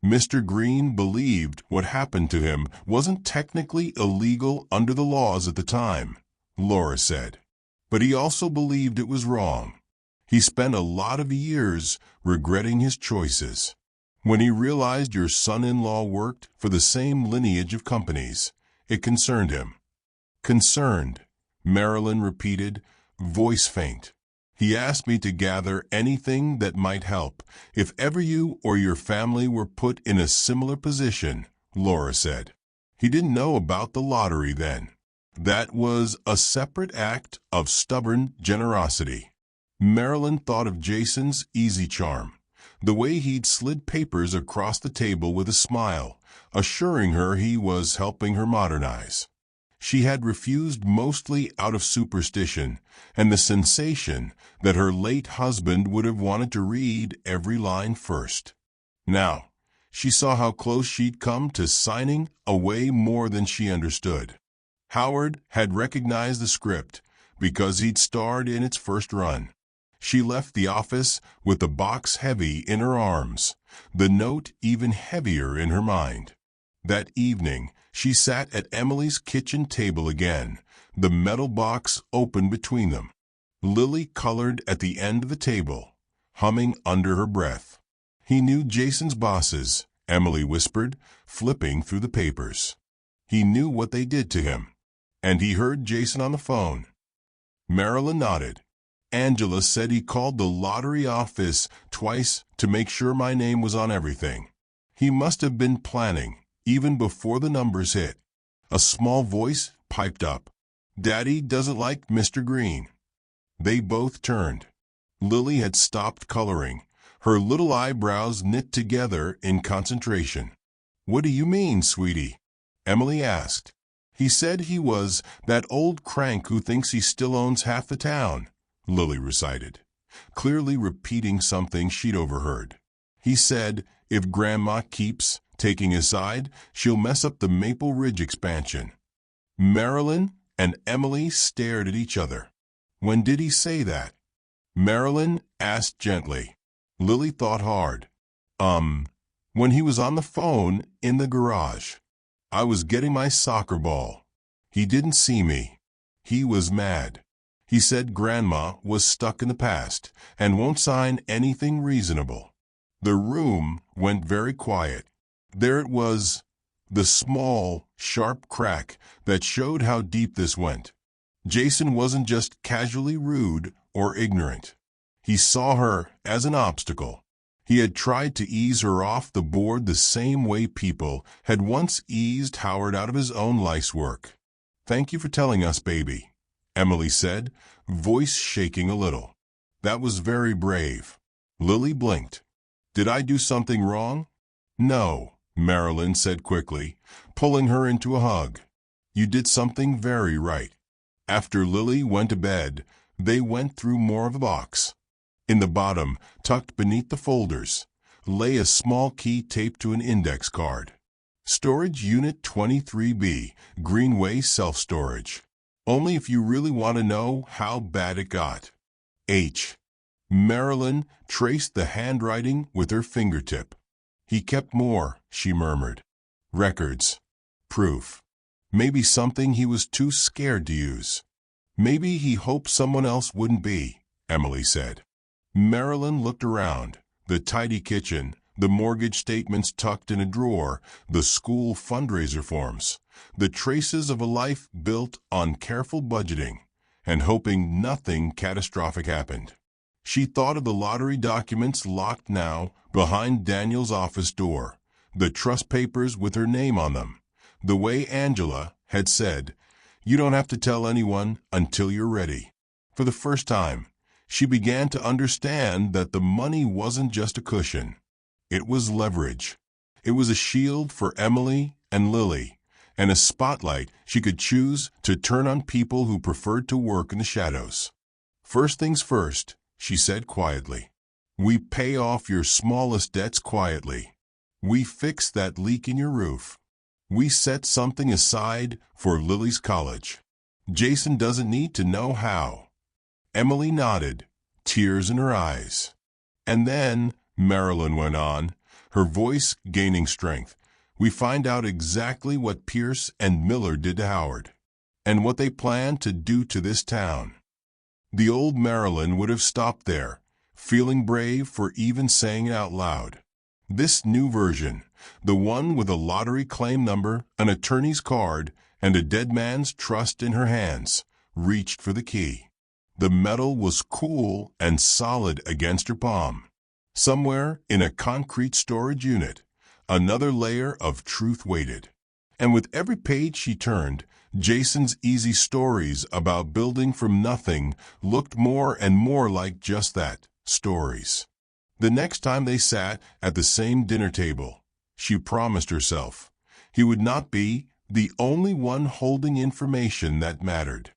Mr. Green believed what happened to him wasn't technically illegal under the laws at the time, Laura said. But he also believed it was wrong. He spent a lot of years regretting his choices. When he realized your son-in-law worked for the same lineage of companies, it concerned him. Concerned, Marilyn repeated, voice faint. He asked me to gather anything that might help if ever you or your family were put in a similar position, Laura said. He didn't know about the lottery then. That was a separate act of stubborn generosity. Marilyn thought of Jason's easy charm. The way he'd slid papers across the table with a smile, assuring her he was helping her modernize. She had refused mostly out of superstition and the sensation that her late husband would have wanted to read every line first. Now, she saw how close she'd come to signing away more than she understood. Howard had recognized the script because he'd starred in its first run. She left the office with the box heavy in her arms, the note even heavier in her mind. That evening, she sat at Emily's kitchen table again, the metal box open between them. Lily colored at the end of the table, humming under her breath. He knew Jason's bosses, Emily whispered, flipping through the papers. He knew what they did to him, and he heard Jason on the phone. Marilyn nodded. Angela said he called the lottery office twice to make sure my name was on everything. He must have been planning, even before the numbers hit. A small voice piped up. Daddy doesn't like Mr. Green. They both turned. Lily had stopped coloring, her little eyebrows knit together in concentration. "What do you mean, sweetie?" Emily asked. "He said he was that old crank who thinks he still owns half the town," Lily recited, clearly repeating something she'd overheard. "He said if Grandma keeps taking his side, she'll mess up the Maple Ridge expansion." Marilyn and Emily stared at each other. "When did he say that?" Marilyn asked gently. Lily thought hard. When he was on the phone in the garage. I was getting my soccer ball. He didn't see me. He was mad. He said Grandma was stuck in the past and won't sign anything reasonable." The room went very quiet. There it was, the small, sharp crack that showed how deep this went. Jason wasn't just casually rude or ignorant. He saw her as an obstacle. He had tried to ease her off the board the same way people had once eased Howard out of his own life's work. "Thank you for telling us, baby," Emily said, voice shaking a little. "That was very brave." Lily blinked. "Did I do something wrong?" "No," Marilyn said quickly, pulling her into a hug. "You did something very right." After Lily went to bed, they went through more of the box. In the bottom, tucked beneath the folders, lay a small key taped to an index card. "Storage Unit 23B, Greenway Self-Storage. Only if you really want to know how bad it got. H." Marilyn traced the handwriting with her fingertip. "He kept more," she murmured. "Records. Proof. Maybe something he was too scared to use. Maybe he hoped someone else wouldn't be," Emily said. Marilyn looked around. The tidy kitchen, the mortgage statements tucked in a drawer, the school fundraiser forms, the traces of a life built on careful budgeting and hoping nothing catastrophic happened. She thought of the lottery documents locked now behind Daniel's office door, the trust papers with her name on them, the way Angela had said, "You don't have to tell anyone until you're ready." For the first time, she began to understand that the money wasn't just a cushion. It was leverage. It was a shield for Emily and Lily, and a spotlight she could choose to turn on people who preferred to work in the shadows. "First things first," she said quietly. "We pay off your smallest debts quietly. We fix that leak in your roof. We set something aside for Lily's college. Jason doesn't need to know how." Emily nodded, tears in her eyes. "And then," Marilyn went on, her voice gaining strength, "we find out exactly what Pierce and Miller did to Howard, and what they plan to do to this town." The old Marilyn would have stopped there, feeling brave for even saying it out loud. This new version, the one with a lottery claim number, an attorney's card, and a dead man's trust in her hands, reached for the key. The metal was cool and solid against her palm. Somewhere in a concrete storage unit, another layer of truth waited. And with every page she turned, Jason's easy stories about building from nothing looked more and more like just that, stories. The next time they sat at the same dinner table, she promised herself, he would not be the only one holding information that mattered.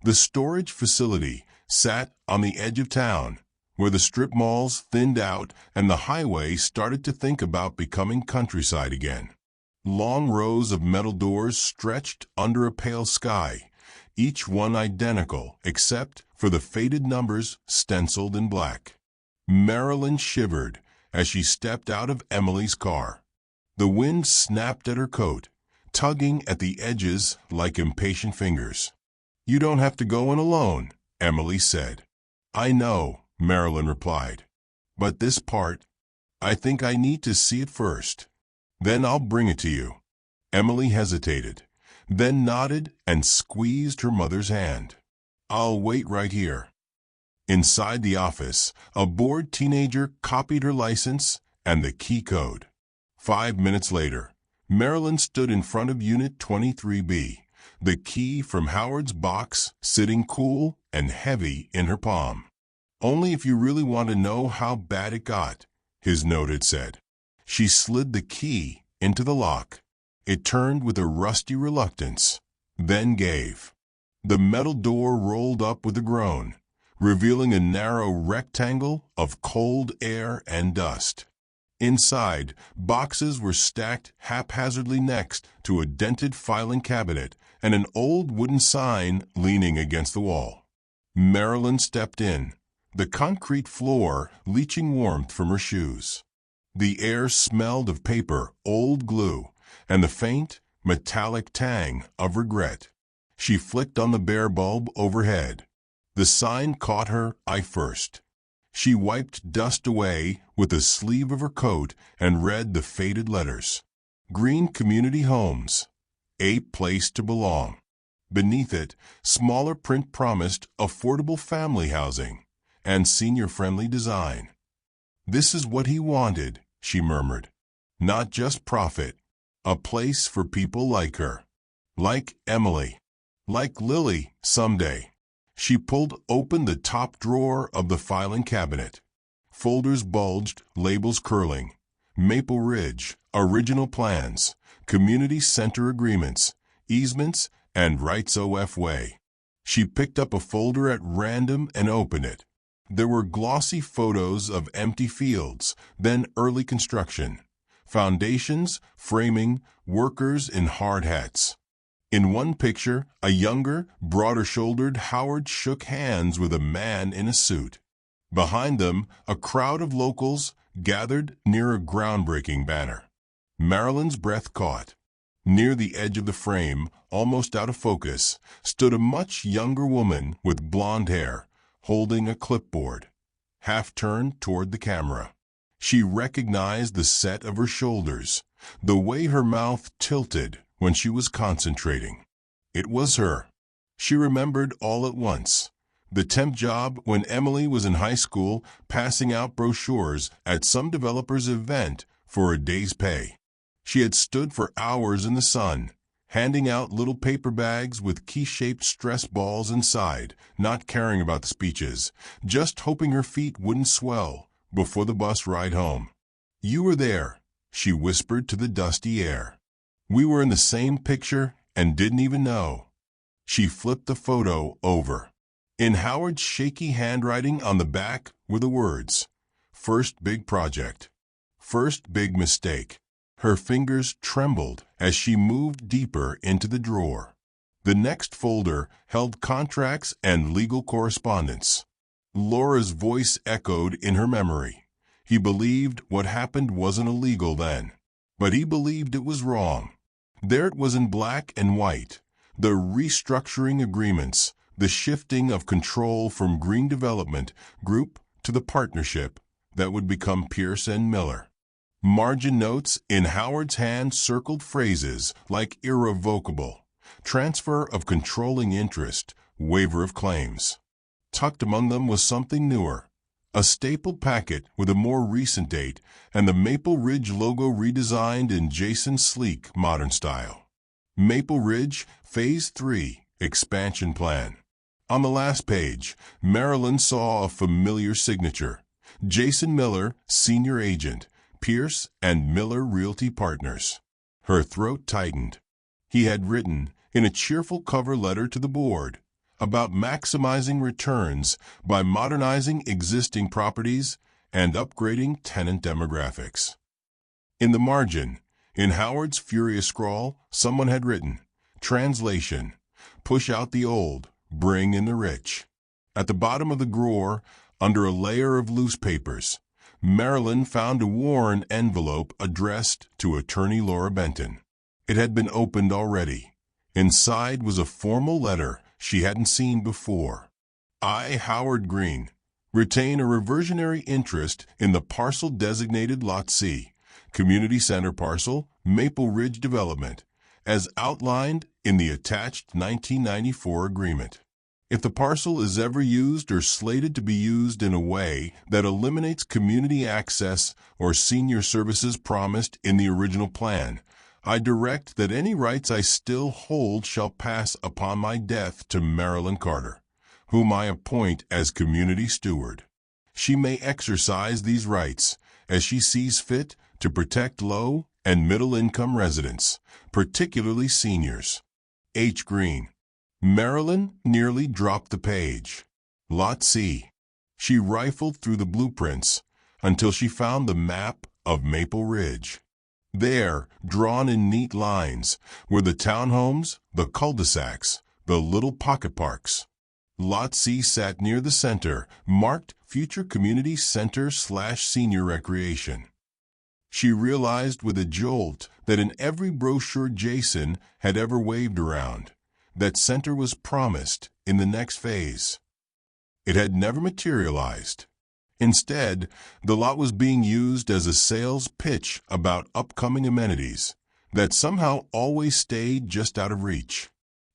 The storage facility sat on the edge of town, where the strip malls thinned out and the highway started to think about becoming countryside again. Long rows of metal doors stretched under a pale sky, each one identical except for the faded numbers stenciled in black. Marilyn shivered as she stepped out of Emily's car. The wind snapped at her coat, tugging at the edges like impatient fingers. "You don't have to go in alone," Emily said. "I know," Marilyn replied. "But this part, I think I need to see it first. Then I'll bring it to you." Emily hesitated, then nodded and squeezed her mother's hand. "I'll wait right here." Inside the office, a bored teenager copied her license and the key code. 5 minutes later, Marilyn stood in front of Unit 23B, the key from Howard's box sitting cool and heavy in her palm. "Only if you really want to know how bad it got," his note had said. She slid the key into the lock. It turned with a rusty reluctance, then gave. The metal door rolled up with a groan, revealing a narrow rectangle of cold air and dust. Inside, boxes were stacked haphazardly next to a dented filing cabinet and an old wooden sign leaning against the wall. Marilyn stepped in, the concrete floor leaching warmth from her shoes. The air smelled of paper, old glue, and the faint, metallic tang of regret. She flicked on the bare bulb overhead. The sign caught her eye first. She wiped dust away with the sleeve of her coat and read the faded letters. Green Community Homes, a place to belong. Beneath it, smaller print promised affordable family housing and senior-friendly design. This is what he wanted, she murmured. Not just profit. A place for people like her. Like Emily. Like Lily, someday. She pulled open the top drawer of the filing cabinet. Folders bulged, labels curling. Maple Ridge, original plans, community center agreements, easements, and Rights OF Way. She picked up a folder at random and opened it. There were glossy photos of empty fields, then early construction. Foundations, framing, workers in hard hats. In one picture, a younger, broader-shouldered Howard shook hands with a man in a suit. Behind them, a crowd of locals gathered near a groundbreaking banner. Marilyn's breath caught. Near the edge of the frame, almost out of focus, stood a much younger woman with blonde hair, holding a clipboard, half-turned toward the camera. She recognized the set of her shoulders, the way her mouth tilted when she was concentrating. It was her. She remembered all at once. The temp job when Emily was in high school, passing out brochures at some developer's event for a day's pay. She had stood for hours in the sun, handing out little paper bags with key-shaped stress balls inside, not caring about the speeches, just hoping her feet wouldn't swell before the bus ride home. "You were there," she whispered to the dusty air. "We were in the same picture and didn't even know." She flipped the photo over. In Howard's shaky handwriting on the back were the words, "First big project. First big mistake." Her fingers trembled as she moved deeper into the drawer. The next folder held contracts and legal correspondence. Laura's voice echoed in her memory. He believed what happened wasn't illegal then, but he believed it was wrong. There it was in black and white, the restructuring agreements, the shifting of control from Green Development Group to the partnership that would become Pierce and Miller. Margin notes in Howard's hand circled phrases like irrevocable, transfer of controlling interest, waiver of claims. Tucked among them was something newer, a stapled packet with a more recent date and the Maple Ridge logo redesigned in Jason's sleek modern style. Maple Ridge Phase 3 Expansion Plan. On the last page, Marilyn saw a familiar signature. Jason Miller, Senior Agent, Pierce and Miller Realty Partners. Her throat tightened. He had written, in a cheerful cover letter to the board, about maximizing returns by modernizing existing properties and upgrading tenant demographics. In the margin, in Howard's furious scrawl, someone had written, "Translation, push out the old, bring in the rich." At the bottom of the drawer, under a layer of loose papers, Marilyn found a worn envelope addressed to Attorney Laura Benton. It had been opened already. Inside was a formal letter she hadn't seen before. "I, Howard Green, retain a reversionary interest in the parcel designated Lot C, Community Center Parcel, Maple Ridge Development, as outlined in the attached 1994 agreement. If the parcel is ever used or slated to be used in a way that eliminates community access or senior services promised in the original plan, I direct that any rights I still hold shall pass upon my death to Marilyn Carter, whom I appoint as community steward. She may exercise these rights as she sees fit to protect low and middle-income residents, particularly seniors. H. Green. Marilyn nearly dropped the page. Lot C. She rifled through the blueprints until she found the map of Maple Ridge. There, drawn in neat lines, were the townhomes, the cul-de-sacs, the little pocket parks. Lot C sat near the center, marked Future Community Center/Senior Recreation. She realized with a jolt that in every brochure Jason had ever waved around, that center was promised in the next phase. It had never materialized. Instead, the lot was being used as a sales pitch about upcoming amenities that somehow always stayed just out of reach.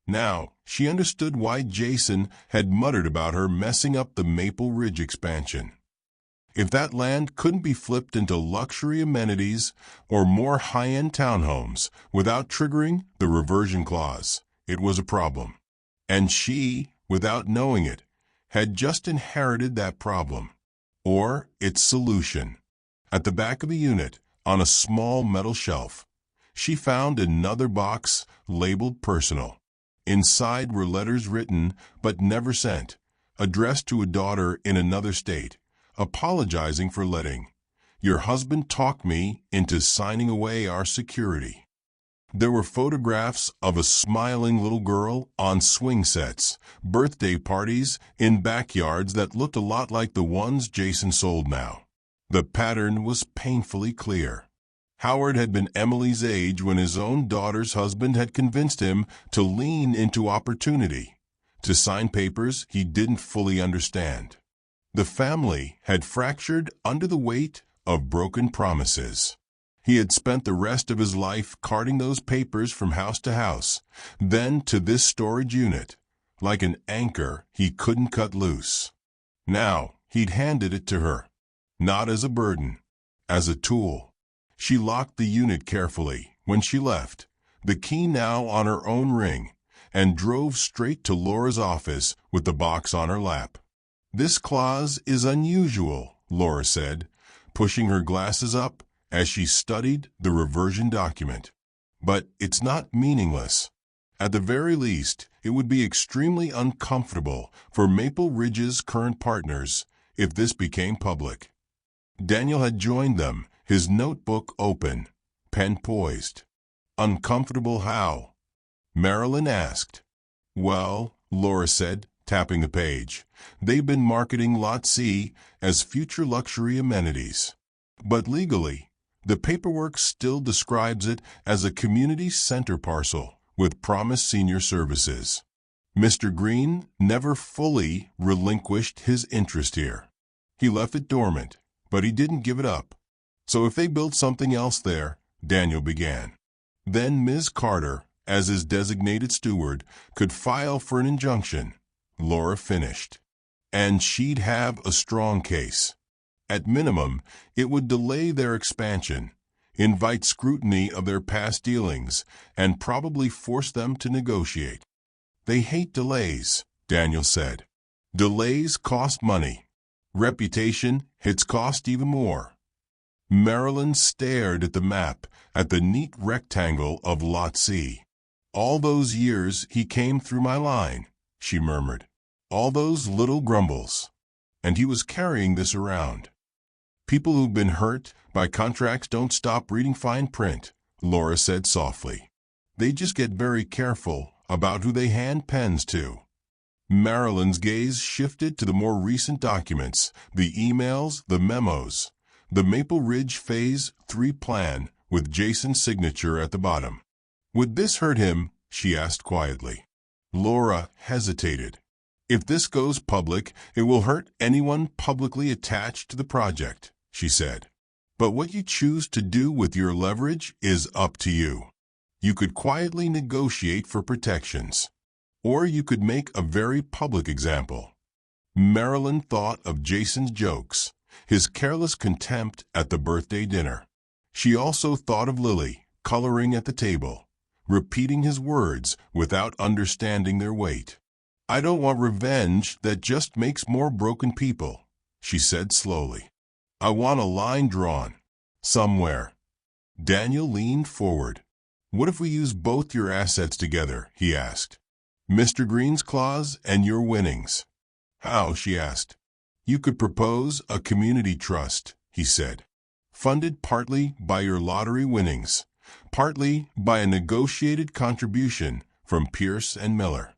Now, she understood why Jason had muttered about her messing up the Maple Ridge expansion. If that land couldn't be flipped into luxury amenities or more high-end townhomes without triggering the reversion clause, it was a problem. And she, without knowing it, had just inherited that problem, or its solution. At the back of the unit, on a small metal shelf, she found another box labeled personal. Inside were letters written but never sent, addressed to a daughter in another state, apologizing for letting your husband talk me into signing away our security. There were photographs of a smiling little girl on swing sets, birthday parties in backyards that looked a lot like the ones Jason sold now. The pattern was painfully clear. Howard had been Emily's age when his own daughter's husband had convinced him to lean into opportunity, to sign papers he didn't fully understand. The family had fractured under the weight of broken promises. He had spent the rest of his life carting those papers from house to house, then to this storage unit, like an anchor he couldn't cut loose. Now he'd handed it to her, not as a burden, as a tool. She locked the unit carefully when she left, the key now on her own ring, and drove straight to Laura's office with the box on her lap. "This clause is unusual," Laura said, pushing her glasses up as she studied the reversion document. "But it's not meaningless. At the very least, it would be extremely uncomfortable for Maple Ridge's current partners if this became public." Daniel had joined them, his notebook open, pen poised. "Uncomfortable how?" Marilyn asked. "Well," Laura said, tapping the page, "they've been marketing Lot C as future luxury amenities. But legally, the paperwork still describes it as a community center parcel with promised senior services. Mr. Green never fully relinquished his interest here. He left it dormant, but he didn't give it up. So if they built something else there," Daniel began, "then Ms. Carter, as his designated steward, could file for an injunction," Laura finished. "And she'd have a strong case. At minimum, it would delay their expansion, invite scrutiny of their past dealings, and probably force them to negotiate." "They hate delays," Daniel said. "Delays cost money. Reputation hits cost even more." Marilyn stared at the map, at the neat rectangle of Lot C. "All those years he came through my line," she murmured. "All those little grumbles. And he was carrying this around." "People who've been hurt by contracts don't stop reading fine print," Laura said softly. "They just get very careful about who they hand pens to." Marilyn's gaze shifted to the more recent documents, the emails, the memos, the Maple Ridge Phase 3 plan with Jason's signature at the bottom. "Would this hurt him?" she asked quietly. Laura hesitated. "If this goes public, it will hurt anyone publicly attached to the project," she said. "But what you choose to do with your leverage is up to you. You could quietly negotiate for protections, or you could make a very public example." Marilyn thought of Jason's jokes, his careless contempt at the birthday dinner. She also thought of Lily, coloring at the table, repeating his words without understanding their weight. "I don't want revenge that just makes more broken people," she said slowly. "I want a line drawn. Somewhere." Daniel leaned forward. "What if we use both your assets together?" he asked. "Mr. Green's clause and your winnings." "How?" she asked. "You could propose a community trust," he said, "funded partly by your lottery winnings, partly by a negotiated contribution from Pierce and Miller,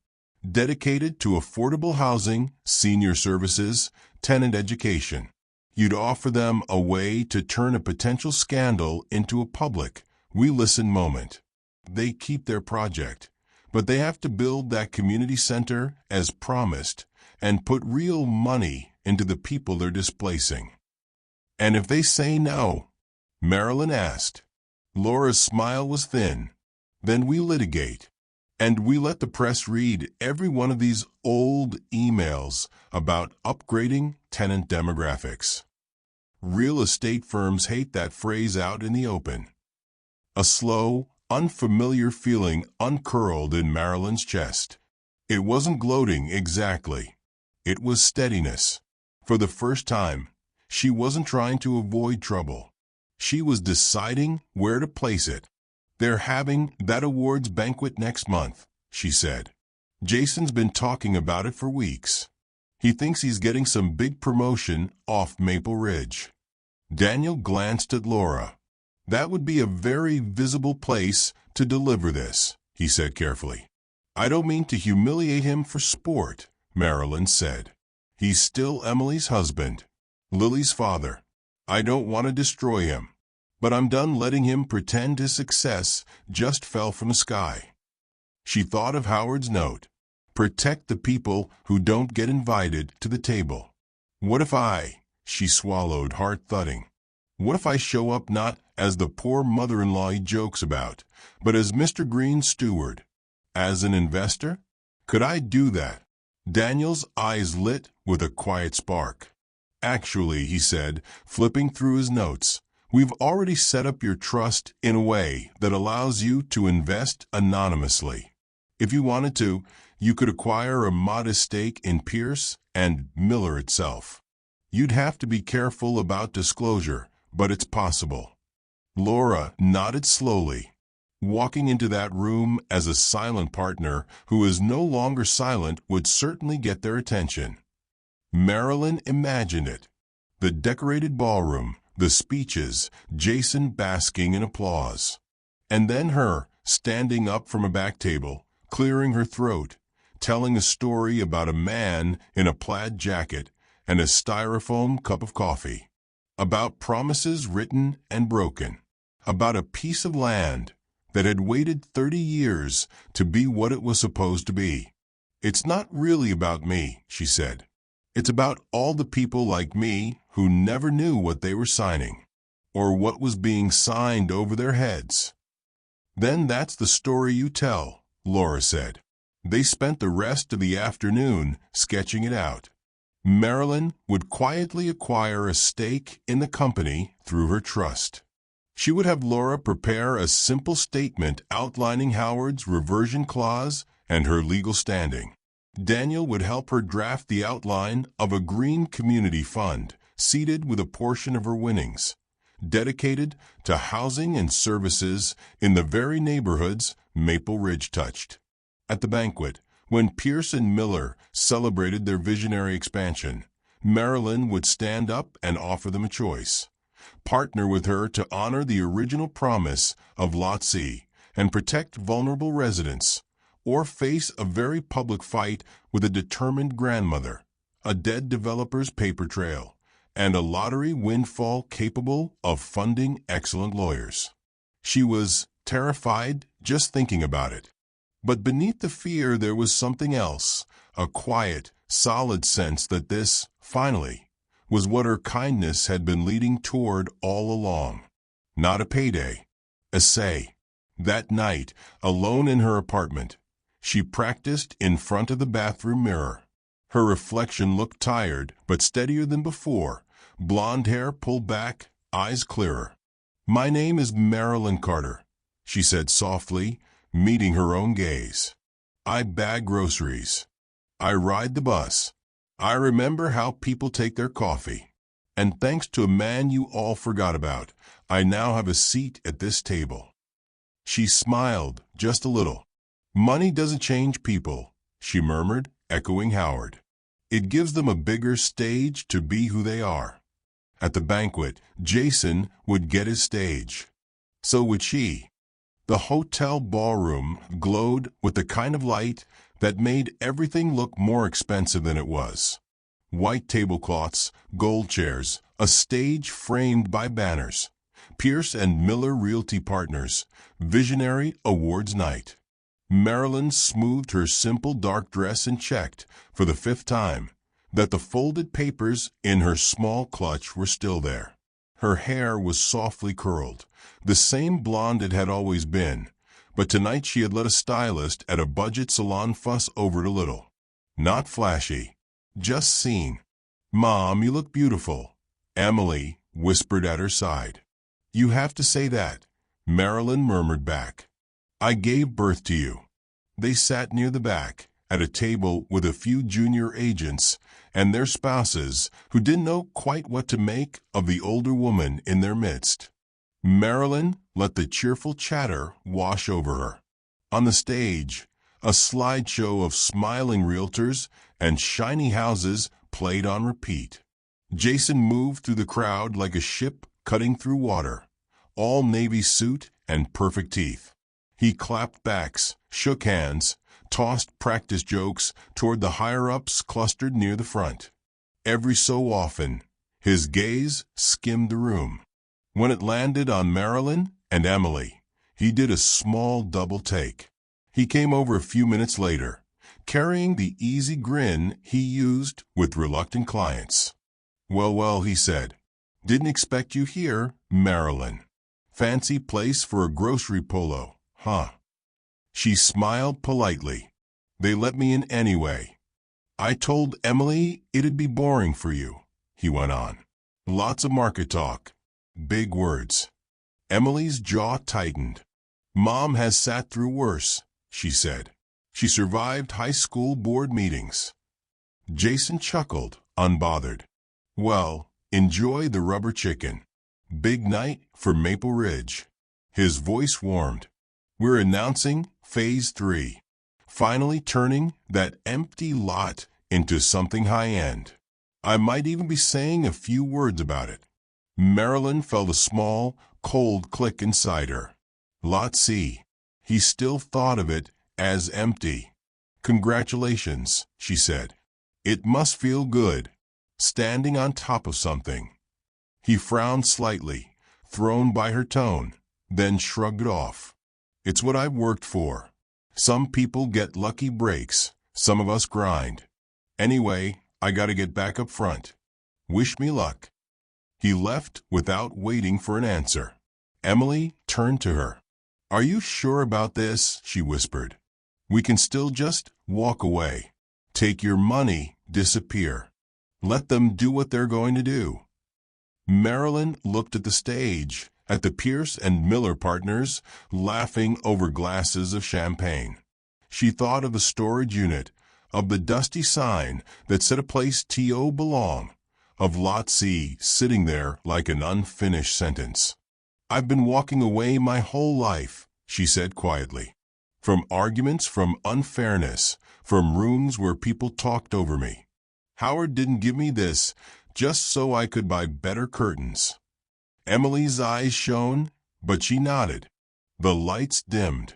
dedicated to affordable housing, senior services, tenant education. You'd offer them a way to turn a potential scandal into a public, we-listen moment. They keep their project, but they have to build that community center as promised and put real money into the people they're displacing." "And if they say no?" Marilyn asked. Laura's smile was thin. "Then we litigate. And we let the press read every one of these old emails about upgrading tenant demographics." Real estate firms hate that phrase out in the open. A slow, unfamiliar feeling uncurled in Marilyn's chest. It wasn't gloating exactly. It was steadiness. For the first time, she wasn't trying to avoid trouble. She was deciding where to place it. "They're having that awards banquet next month," she said. "Jason's been talking about it for weeks. He thinks he's getting some big promotion off Maple Ridge." Daniel glanced at Laura. "That would be a very visible place to deliver this," he said carefully. "I don't mean to humiliate him for sport," Marilyn said. "He's still Emily's husband, Lily's father. I don't want to destroy him. But I'm done letting him pretend his success just fell from the sky." She thought of Howard's note. "Protect the people who don't get invited to the table." "What if she swallowed, heart thudding. "What if I show up not as the poor mother-in-law he jokes about, but as Mr. Green's steward? As an investor? Could I do that?" Daniel's eyes lit with a quiet spark. "Actually," he said, flipping through his notes, "we've already set up your trust in a way that allows you to invest anonymously. If you wanted to, you could acquire a modest stake in Pierce and Miller itself. You'd have to be careful about disclosure, but it's possible." Laura nodded slowly. Walking into that room as a silent partner who is no longer silent would certainly get their attention. Marilyn imagined it. The decorated ballroom, the speeches, Jason basking in applause. And then her, standing up from a back table, clearing her throat, telling a story about a man in a plaid jacket and a styrofoam cup of coffee. About promises written and broken. About a piece of land that had waited 30 years to be what it was supposed to be. "It's not really about me," she said. "It's about all the people like me who never knew what they were signing, or what was being signed over their heads." "Then that's the story you tell," Laura said. They spent the rest of the afternoon sketching it out. Marilyn would quietly acquire a stake in the company through her trust. She would have Laura prepare a simple statement outlining Howard's reversion clause and her legal standing. Daniel would help her draft the outline of a green community fund, seeded with a portion of her winnings, dedicated to housing and services in the very neighborhoods Maple Ridge touched. At the banquet, when Pierce and Miller celebrated their visionary expansion, Marilyn would stand up and offer them a choice. Partner with her to honor the original promise of Lot C and protect vulnerable residents, or face a very public fight with a determined grandmother, a dead developer's paper trail, and a lottery windfall capable of funding excellent lawyers. She was terrified just thinking about it. But beneath the fear there was something else, a quiet, solid sense that this, finally, was what her kindness had been leading toward all along. Not a payday, a say. That night, alone in her apartment, she practiced in front of the bathroom mirror. Her reflection looked tired, but steadier than before, blonde hair pulled back, eyes clearer. "My name is Marilyn Carter. she said softly, meeting her own gaze. I bag groceries. I ride the bus. I remember how people take their coffee. And thanks to a man you all forgot about, I now have a seat at this table. She smiled, just a little. Money doesn't change people, she murmured, echoing Howard. It gives them a bigger stage to be who they are. At the banquet, Jason would get his stage. So would she. The hotel ballroom glowed with the kind of light that made everything look more expensive than it was. White tablecloths, gold chairs, a stage framed by banners. Pierce and Miller Realty Partners, Visionary Awards Night. Marilyn smoothed her simple dark dress and checked, for the 5th time, that the folded papers in her small clutch were still there. Her hair was softly curled, the same blonde it had always been, but tonight she had let a stylist at a budget salon fuss over it a little. Not flashy, just seen. Mom, you look beautiful, Emily whispered at her side. You have to say that, Marilyn murmured back. I gave birth to you. They sat near the back, at a table with a few junior agents and their spouses who didn't know quite what to make of the older woman in their midst. Marilyn let the cheerful chatter wash over her. On the stage, a slideshow of smiling realtors and shiny houses played on repeat. Jason moved through the crowd like a ship cutting through water, all navy suit and perfect teeth. He clapped backs, shook hands, tossed practice jokes toward the higher-ups clustered near the front. Every so often, his gaze skimmed the room. When it landed on Marilyn and Emily, he did a small double take. He came over a few minutes later, carrying the easy grin he used with reluctant clients. Well, he said. Didn't expect you here, Marilyn. Fancy place for a grocery polo, huh? She smiled politely. They let me in anyway. I told Emily it'd be boring for you, he went on. Lots of market talk. Big words. Emily's jaw tightened. Mom has sat through worse, she said. She survived high school board meetings. Jason chuckled, unbothered. Well, enjoy the rubber chicken. Big night for Maple Ridge. His voice warmed. We're announcing Phase 3. Finally turning that empty lot into something high-end. I might even be saying a few words about it. Marilyn felt a small, cold click inside her. Lot C. He still thought of it as empty. Congratulations, she said. It must feel good, standing on top of something. He frowned slightly, thrown by her tone, then shrugged it off. It's what I've worked for. Some people get lucky breaks, some of us grind. Anyway, I gotta get back up front. Wish me luck. He left without waiting for an answer. Emily turned to her. Are you sure about this? She whispered. We can still just walk away. Take your money, disappear. Let them do what they're going to do. Marilyn looked at the stage, at the Pierce and Miller partners, laughing over glasses of champagne. She thought of the storage unit, of the dusty sign that said a place T.O. belong, of Lot C sitting there like an unfinished sentence. I've been walking away my whole life, she said quietly. From arguments, from unfairness, from rooms where people talked over me. Howard didn't give me this just so I could buy better curtains. Emily's eyes shone, but she nodded. The lights dimmed.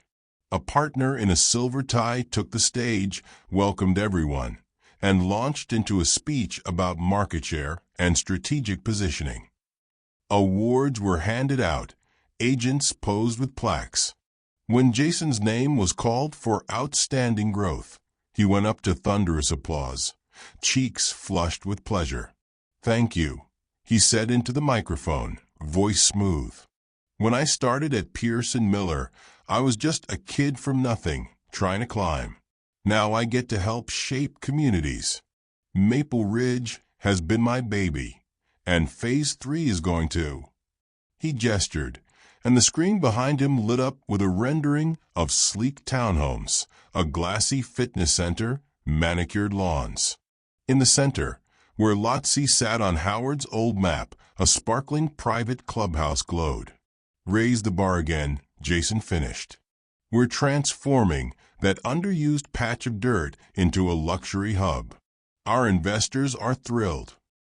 A partner in a silver tie took the stage, welcomed everyone, and launched into a speech about market share and strategic positioning. Awards were handed out. Agents posed with plaques. When Jason's name was called for outstanding growth, he went up to thunderous applause, cheeks flushed with pleasure. Thank you, he said into the microphone, voice smooth. When I started at Pierce and Miller, I was just a kid from nothing, trying to climb. Now I get to help shape communities. Maple Ridge has been my baby, and Phase 3 is going to. He gestured, and the screen behind him lit up with a rendering of sleek townhomes, a glassy fitness center, manicured lawns. In the center, where Lot C sat on Howard's old map, a sparkling private clubhouse glowed. "Raise the bar again," Jason finished. "We're transforming that underused patch of dirt into a luxury hub. Our investors are thrilled.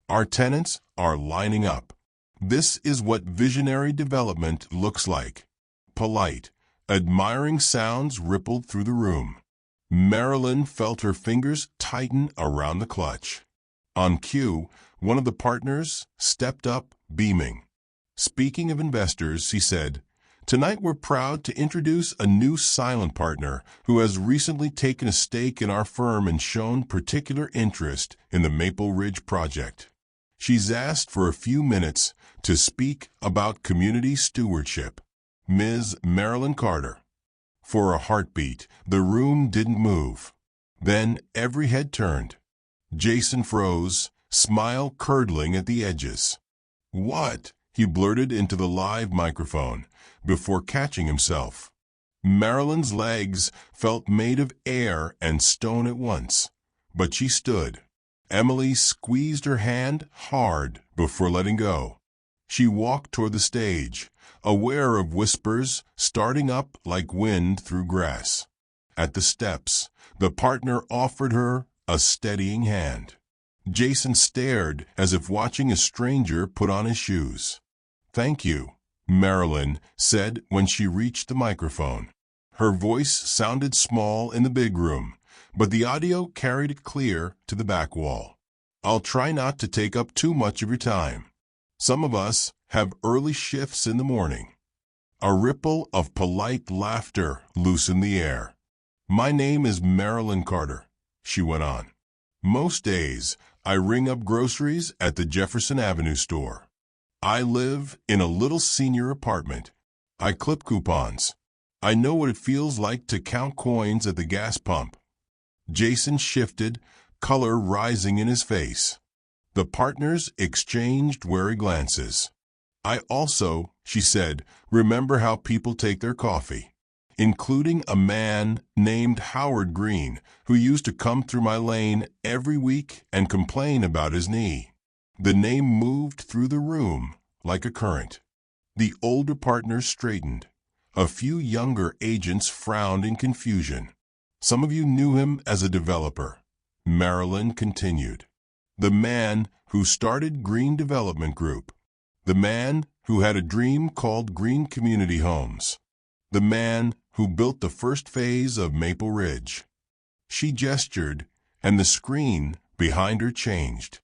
Our tenants are lining up. This is what visionary development looks like." Polite, admiring sounds rippled through the room. Marilyn felt her fingers tighten around the clutch. On cue, one of the partners stepped up, beaming. "Speaking of investors," he said, "tonight we're proud to introduce a new silent partner who has recently taken a stake in our firm and shown particular interest in the Maple Ridge project. She's asked for a few minutes to speak about community stewardship. Ms. Marilyn Carter." For a heartbeat, the room didn't move. Then every head turned. Jason froze, smile curdling at the edges. "What?" he blurted into the live microphone, before catching himself. Marilyn's legs felt made of air and stone at once, but she stood. Emily squeezed her hand hard before letting go. She walked toward the stage, aware of whispers starting up like wind through grass. At the steps, the partner offered her a steadying hand. Jason stared as if watching a stranger put on his shoes. "Thank you," Marilyn said when she reached the microphone. Her voice sounded small in the big room, but the audio carried it clear to the back wall. "I'll try not to take up too much of your time. Some of us have early shifts in the morning." A ripple of polite laughter loosened the air. "My name is Marilyn Carter," she went on. "Most days, I ring up groceries at the Jefferson Avenue store. I live in a little senior apartment. I clip coupons. I know what it feels like to count coins at the gas pump." Jason shifted, color rising in his face. The partners exchanged wary glances. "I also," she said, "remember how people take their coffee, including a man named Howard Green, who used to come through my lane every week and complain about his knee." The name moved through the room like a current. The older partners straightened. A few younger agents frowned in confusion. "Some of you knew him as a developer," Marilyn continued. "The man who started Green Development Group. The man who had a dream called Green Community Homes. The man who built the first phase of Maple Ridge." She gestured, and the screen behind her changed.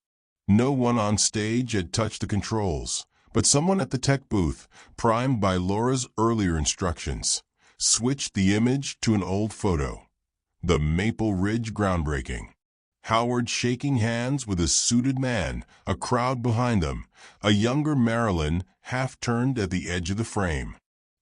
No one on stage had touched the controls, but someone at the tech booth, primed by Laura's earlier instructions, switched the image to an old photo. The Maple Ridge groundbreaking. Howard shaking hands with a suited man, a crowd behind them, a younger Marilyn half-turned at the edge of the frame.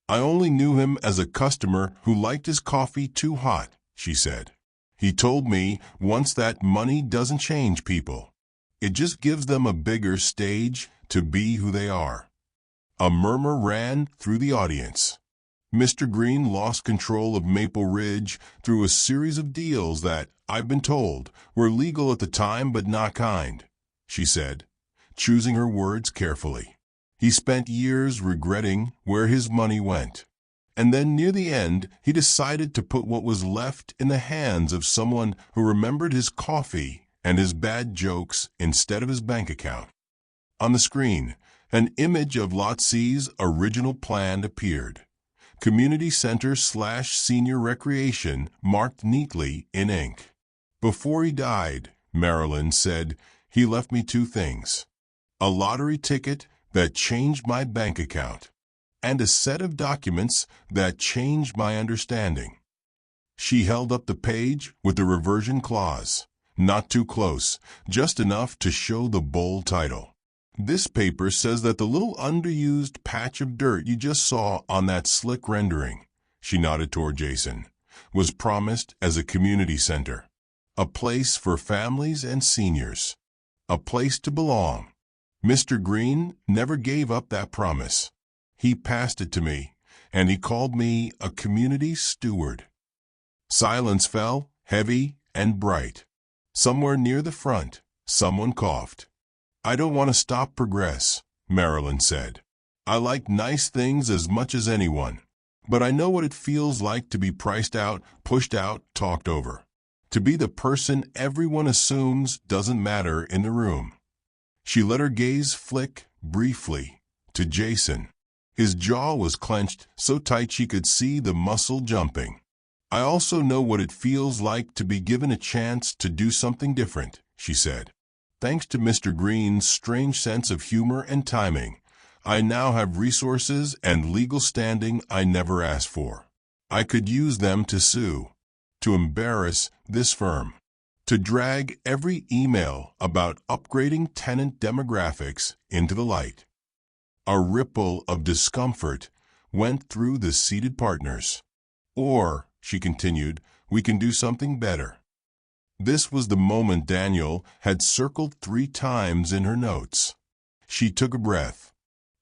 "I only knew him as a customer who liked his coffee too hot," she said. "He told me once that money doesn't change people. It just gives them a bigger stage to be who they are." A murmur ran through the audience. "Mr. Green lost control of Maple Ridge through a series of deals that, I've been told, were legal at the time but not kind," she said, choosing her words carefully. "He spent years regretting where his money went. And then near the end, he decided to put what was left in the hands of someone who remembered his coffee and his bad jokes instead of his bank account." On the screen, an image of Lot C's original plan appeared. Community Center/Senior Recreation marked neatly in ink. "Before he died," Marilyn said, "he left me two things. A lottery ticket that changed my bank account, and a set of documents that changed my understanding." She held up the page with the reversion clause. Not too close, just enough to show the bold title. "This paper says that the little underused patch of dirt you just saw on that slick rendering," she nodded toward Jason, "was promised as a community center. A place for families and seniors. A place to belong. Mr. Green never gave up that promise. He passed it to me, and he called me a community steward. Silence fell, heavy and bright. Somewhere near the front, someone coughed. "I don't want to stop progress," Marilyn said. "I like nice things as much as anyone. But I know what it feels like to be priced out, pushed out, talked over. To be the person everyone assumes doesn't matter in the room." She let her gaze flick, briefly, to Jason. His jaw was clenched so tight she could see the muscle jumping. "I also know what it feels like to be given a chance to do something different," she said. "Thanks to Mr. Green's strange sense of humor and timing, I now have resources and legal standing I never asked for. I could use them to sue, to embarrass this firm, to drag every email about upgrading tenant demographics into the light." A ripple of discomfort went through the seated partners. "Or," she continued, "we can do something better." This was the moment Daniel had circled 3 times in her notes. She took a breath.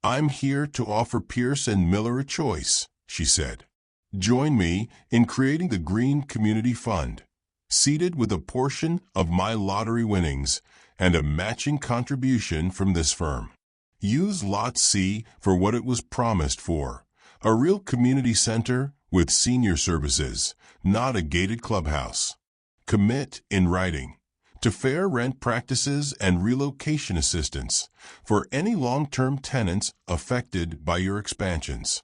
"I'm here to offer Pierce and Miller a choice," she said. "Join me in creating the Green Community Fund, seeded with a portion of my lottery winnings and a matching contribution from this firm. Use Lot C for what it was promised for, a real community center with senior services, not a gated clubhouse. Commit in writing to fair rent practices and relocation assistance for any long-term tenants affected by your expansions."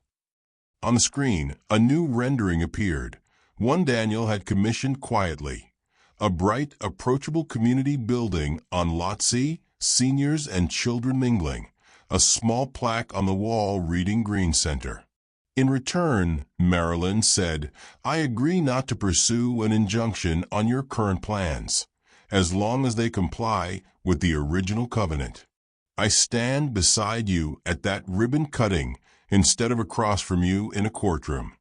On the screen, a new rendering appeared, one Daniel had commissioned quietly. A bright, approachable community building on Lot C, seniors and children mingling, a small plaque on the wall reading Green Center. "In return," Marilyn said, "I agree not to pursue an injunction on your current plans, as long as they comply with the original covenant. I stand beside you at that ribbon cutting instead of across from you in a courtroom.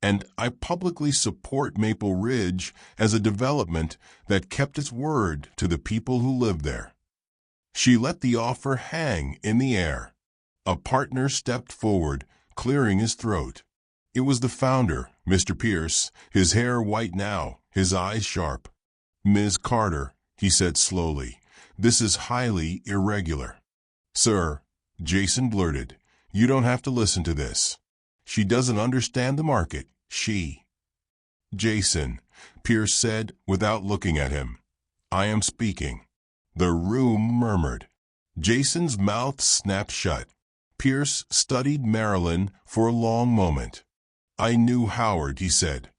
And I publicly support Maple Ridge as a development that kept its word to the people who live there." She let the offer hang in the air. A partner stepped forward, clearing his throat. It was the founder, Mr. Pierce, his hair white now, his eyes sharp. "Ms. Carter," he said slowly, "this is highly irregular." "Sir," Jason blurted, "you don't have to listen to this. She doesn't understand the market. She—" "Jason," Pierce said without looking at him, "I am speaking." The room murmured. Jason's mouth snapped shut. Pierce studied Marilyn for a long moment. "I knew Howard," he said.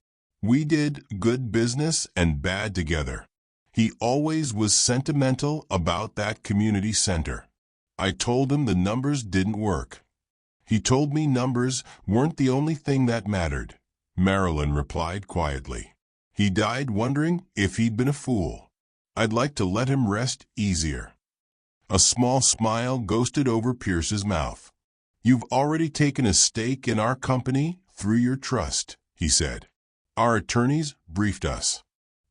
"We did good business and bad together. He always was sentimental about that community center. I told him the numbers didn't work. He told me numbers weren't the only thing that mattered," Marilyn replied quietly. "He died wondering if he'd been a fool. I'd like to let him rest easier." A small smile ghosted over Pierce's mouth. "You've already taken a stake in our company through your trust," he said. "Our attorneys briefed us.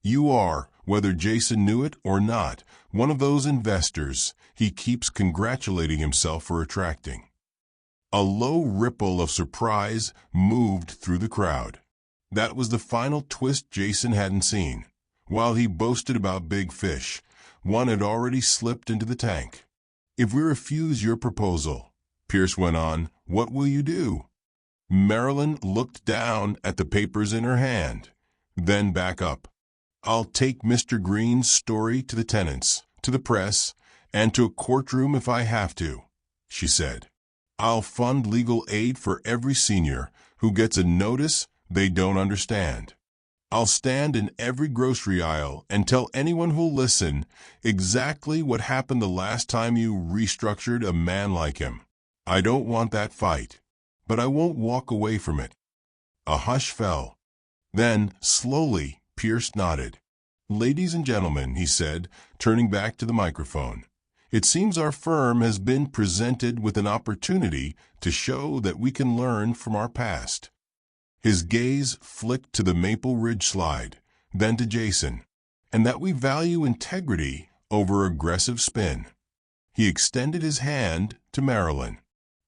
You are, whether Jason knew it or not, one of those investors he keeps congratulating himself for attracting." A low ripple of surprise moved through the crowd. That was the final twist Jason hadn't seen. While he boasted about big fish, one had already slipped into the tank. "If we refuse your proposal," Pierce went on, "what will you do?" Marilyn looked down at the papers in her hand, then back up. "I'll take Mr. Green's story to the tenants, to the press, and to a courtroom if I have to," she said. "I'll fund legal aid for every senior who gets a notice they don't understand. I'll stand in every grocery aisle and tell anyone who'll listen exactly what happened the last time you restructured a man like him. I don't want that fight, but I won't walk away from it." A hush fell. Then, slowly, Pierce nodded. "Ladies and gentlemen," he said, turning back to the microphone, "it seems our firm has been presented with an opportunity to show that we can learn from our past." His gaze flicked to the Maple Ridge slide, then to Jason, "and that we value integrity over aggressive spin." He extended his hand to Marilyn.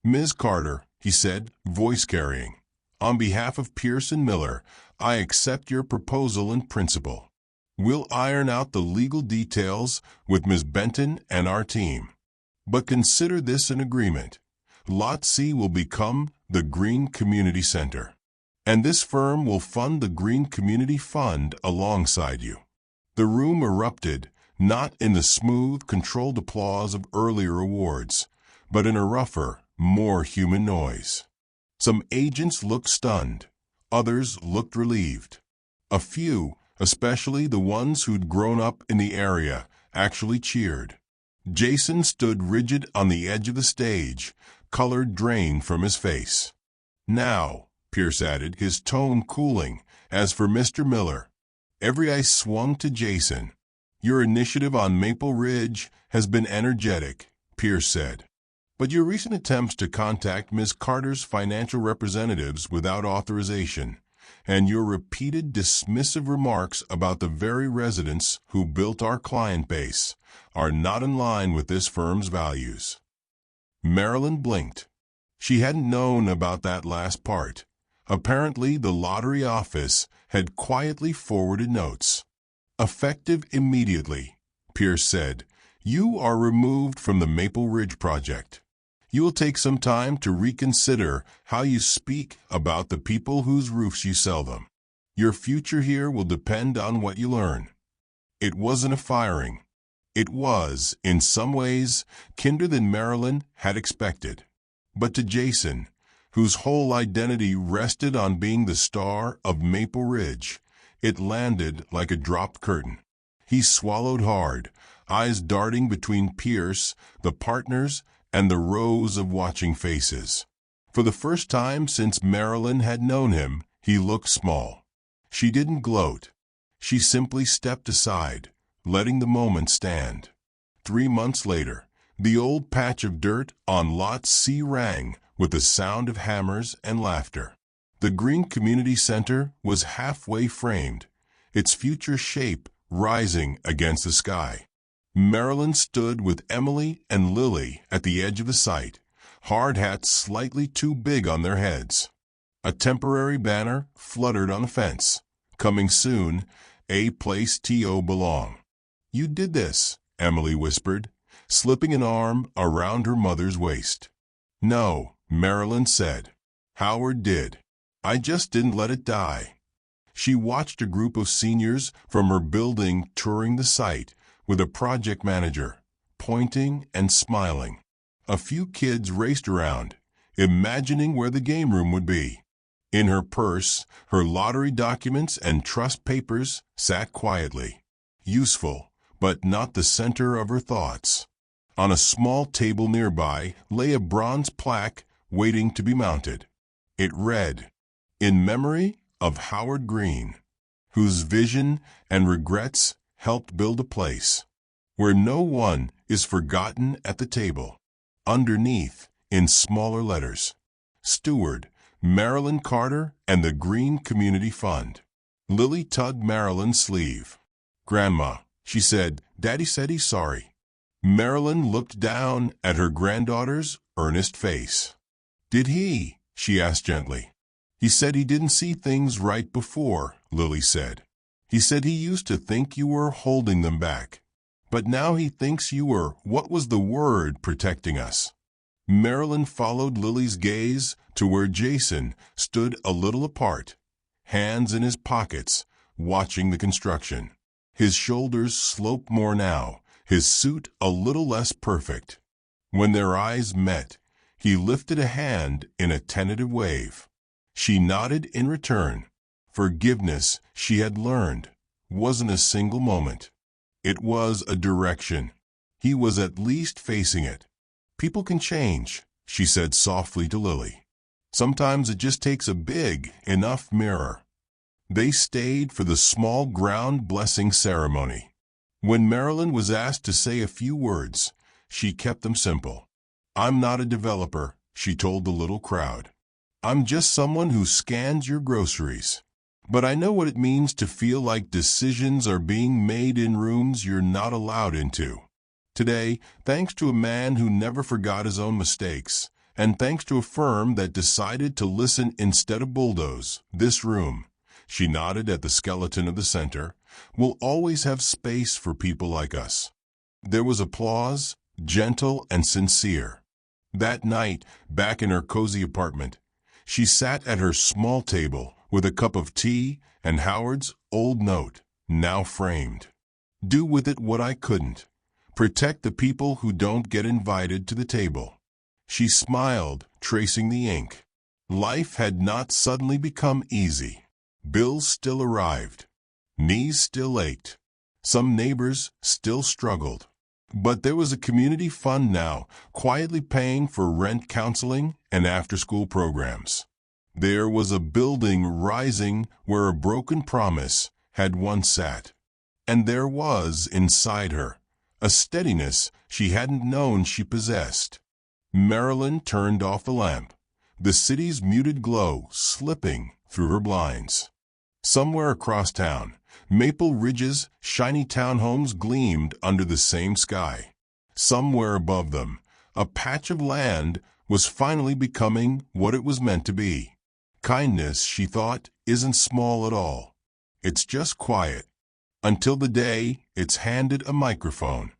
"Ms. Carter," he said, voice carrying. On behalf of Pierce and Miller, I accept your proposal in principle. We'll iron out the legal details with Ms. Benton and our team. But consider this an agreement. Lot C will become the Green Community Center. And this firm will fund the Green Community Fund alongside you. The room erupted, not in the smooth, controlled applause of earlier awards, but in a rougher, more human noise. Some agents looked stunned. Others looked relieved. A few, especially the ones who'd grown up in the area, actually cheered. Jason stood rigid on the edge of the stage, color drained from his face. Now, Pierce added, his tone cooling, as for Mr. Miller. Every eye swung to Jason. Your initiative on Maple Ridge has been energetic, Pierce said. But your recent attempts to contact Ms. Carter's financial representatives without authorization, and your repeated dismissive remarks about the very residents who built our client base, are not in line with this firm's values. Marilyn blinked. She hadn't known about that last part. Apparently, the lottery office had quietly forwarded notes. Effective immediately, Pierce said, you are removed from the Maple Ridge project. You will take some time to reconsider how you speak about the people whose roofs you sell them. Your future here will depend on what you learn. It wasn't a firing. It was, in some ways, kinder than Marilyn had expected. But to Jason, whose whole identity rested on being the star of Maple Ridge, it landed like a dropped curtain. He swallowed hard, eyes darting between Pierce, the partners, and the rows of watching faces. For the first time since Marilyn had known him, he looked small. She didn't gloat. She simply stepped aside, letting the moment stand. 3 months later, the old patch of dirt on Lot C rang with the sound of hammers and laughter. The Green Community Center was halfway framed, its future shape rising against the sky. Marilyn stood with Emily and Lily at the edge of the site, hard hats slightly too big on their heads. A temporary banner fluttered on the fence. Coming soon, A Place T.O. Belong. You did this, Emily whispered, slipping an arm around her mother's waist. No, Marilyn said. Howard did. I just didn't let it die. She watched a group of seniors from her building touring the site, with a project manager, pointing and smiling. A few kids raced around, imagining where the game room would be. In her purse, her lottery documents and trust papers sat quietly, useful, but not the center of her thoughts. On a small table nearby lay a bronze plaque waiting to be mounted. It read, "In memory of Howard Green, whose vision and regrets helped build a place where no one is forgotten at the table." Underneath, in smaller letters, Steward, Marilyn Carter and the Green Community Fund. Lily tugged Marilyn's sleeve. "Grandma," she said, "Daddy said he's sorry." Marilyn looked down at her granddaughter's earnest face. "Did he?" she asked gently. "He said he didn't see things right before," Lily said. "He said he used to think you were holding them back. But now he thinks you were, what was the word, protecting us." Marilyn followed Lily's gaze to where Jason stood a little apart, hands in his pockets, watching the construction. His shoulders sloped more now, his suit a little less perfect. When their eyes met, he lifted a hand in a tentative wave. She nodded in return. Forgiveness, she had learned, wasn't a single moment. It was a direction. He was at least facing it. "People can change," she said softly to Lily. "Sometimes it just takes a big enough mirror." They stayed for the small ground blessing ceremony. When Marilyn was asked to say a few words, she kept them simple. "I'm not a developer," she told the little crowd. "I'm just someone who scans your groceries. But I know what it means to feel like decisions are being made in rooms you're not allowed into. Today, thanks to a man who never forgot his own mistakes, And thanks to a firm that decided to listen instead of bulldoze, this room, she nodded at the skeleton of the center, will always have space for people like us. There was applause, gentle and sincere. That night, back in her cozy apartment, she sat at her small table with a cup of tea and Howard's old note, now framed. Do with it what I couldn't. Protect the people who don't get invited to the table. She smiled, tracing the ink. Life had not suddenly become easy. Bills still arrived. Knees still ached. Some neighbors still struggled. But there was a community fund now, quietly paying for rent counseling and after-school programs. There was a building rising where a broken promise had once sat. And there was, inside her, a steadiness she hadn't known she possessed. Marilyn turned off the lamp, the city's muted glow slipping through her blinds. Somewhere across town, Maple Ridge's shiny townhomes gleamed under the same sky. Somewhere above them, a patch of land was finally becoming what it was meant to be. Kindness, she thought, isn't small at all. It's just quiet, until the day it's handed a microphone.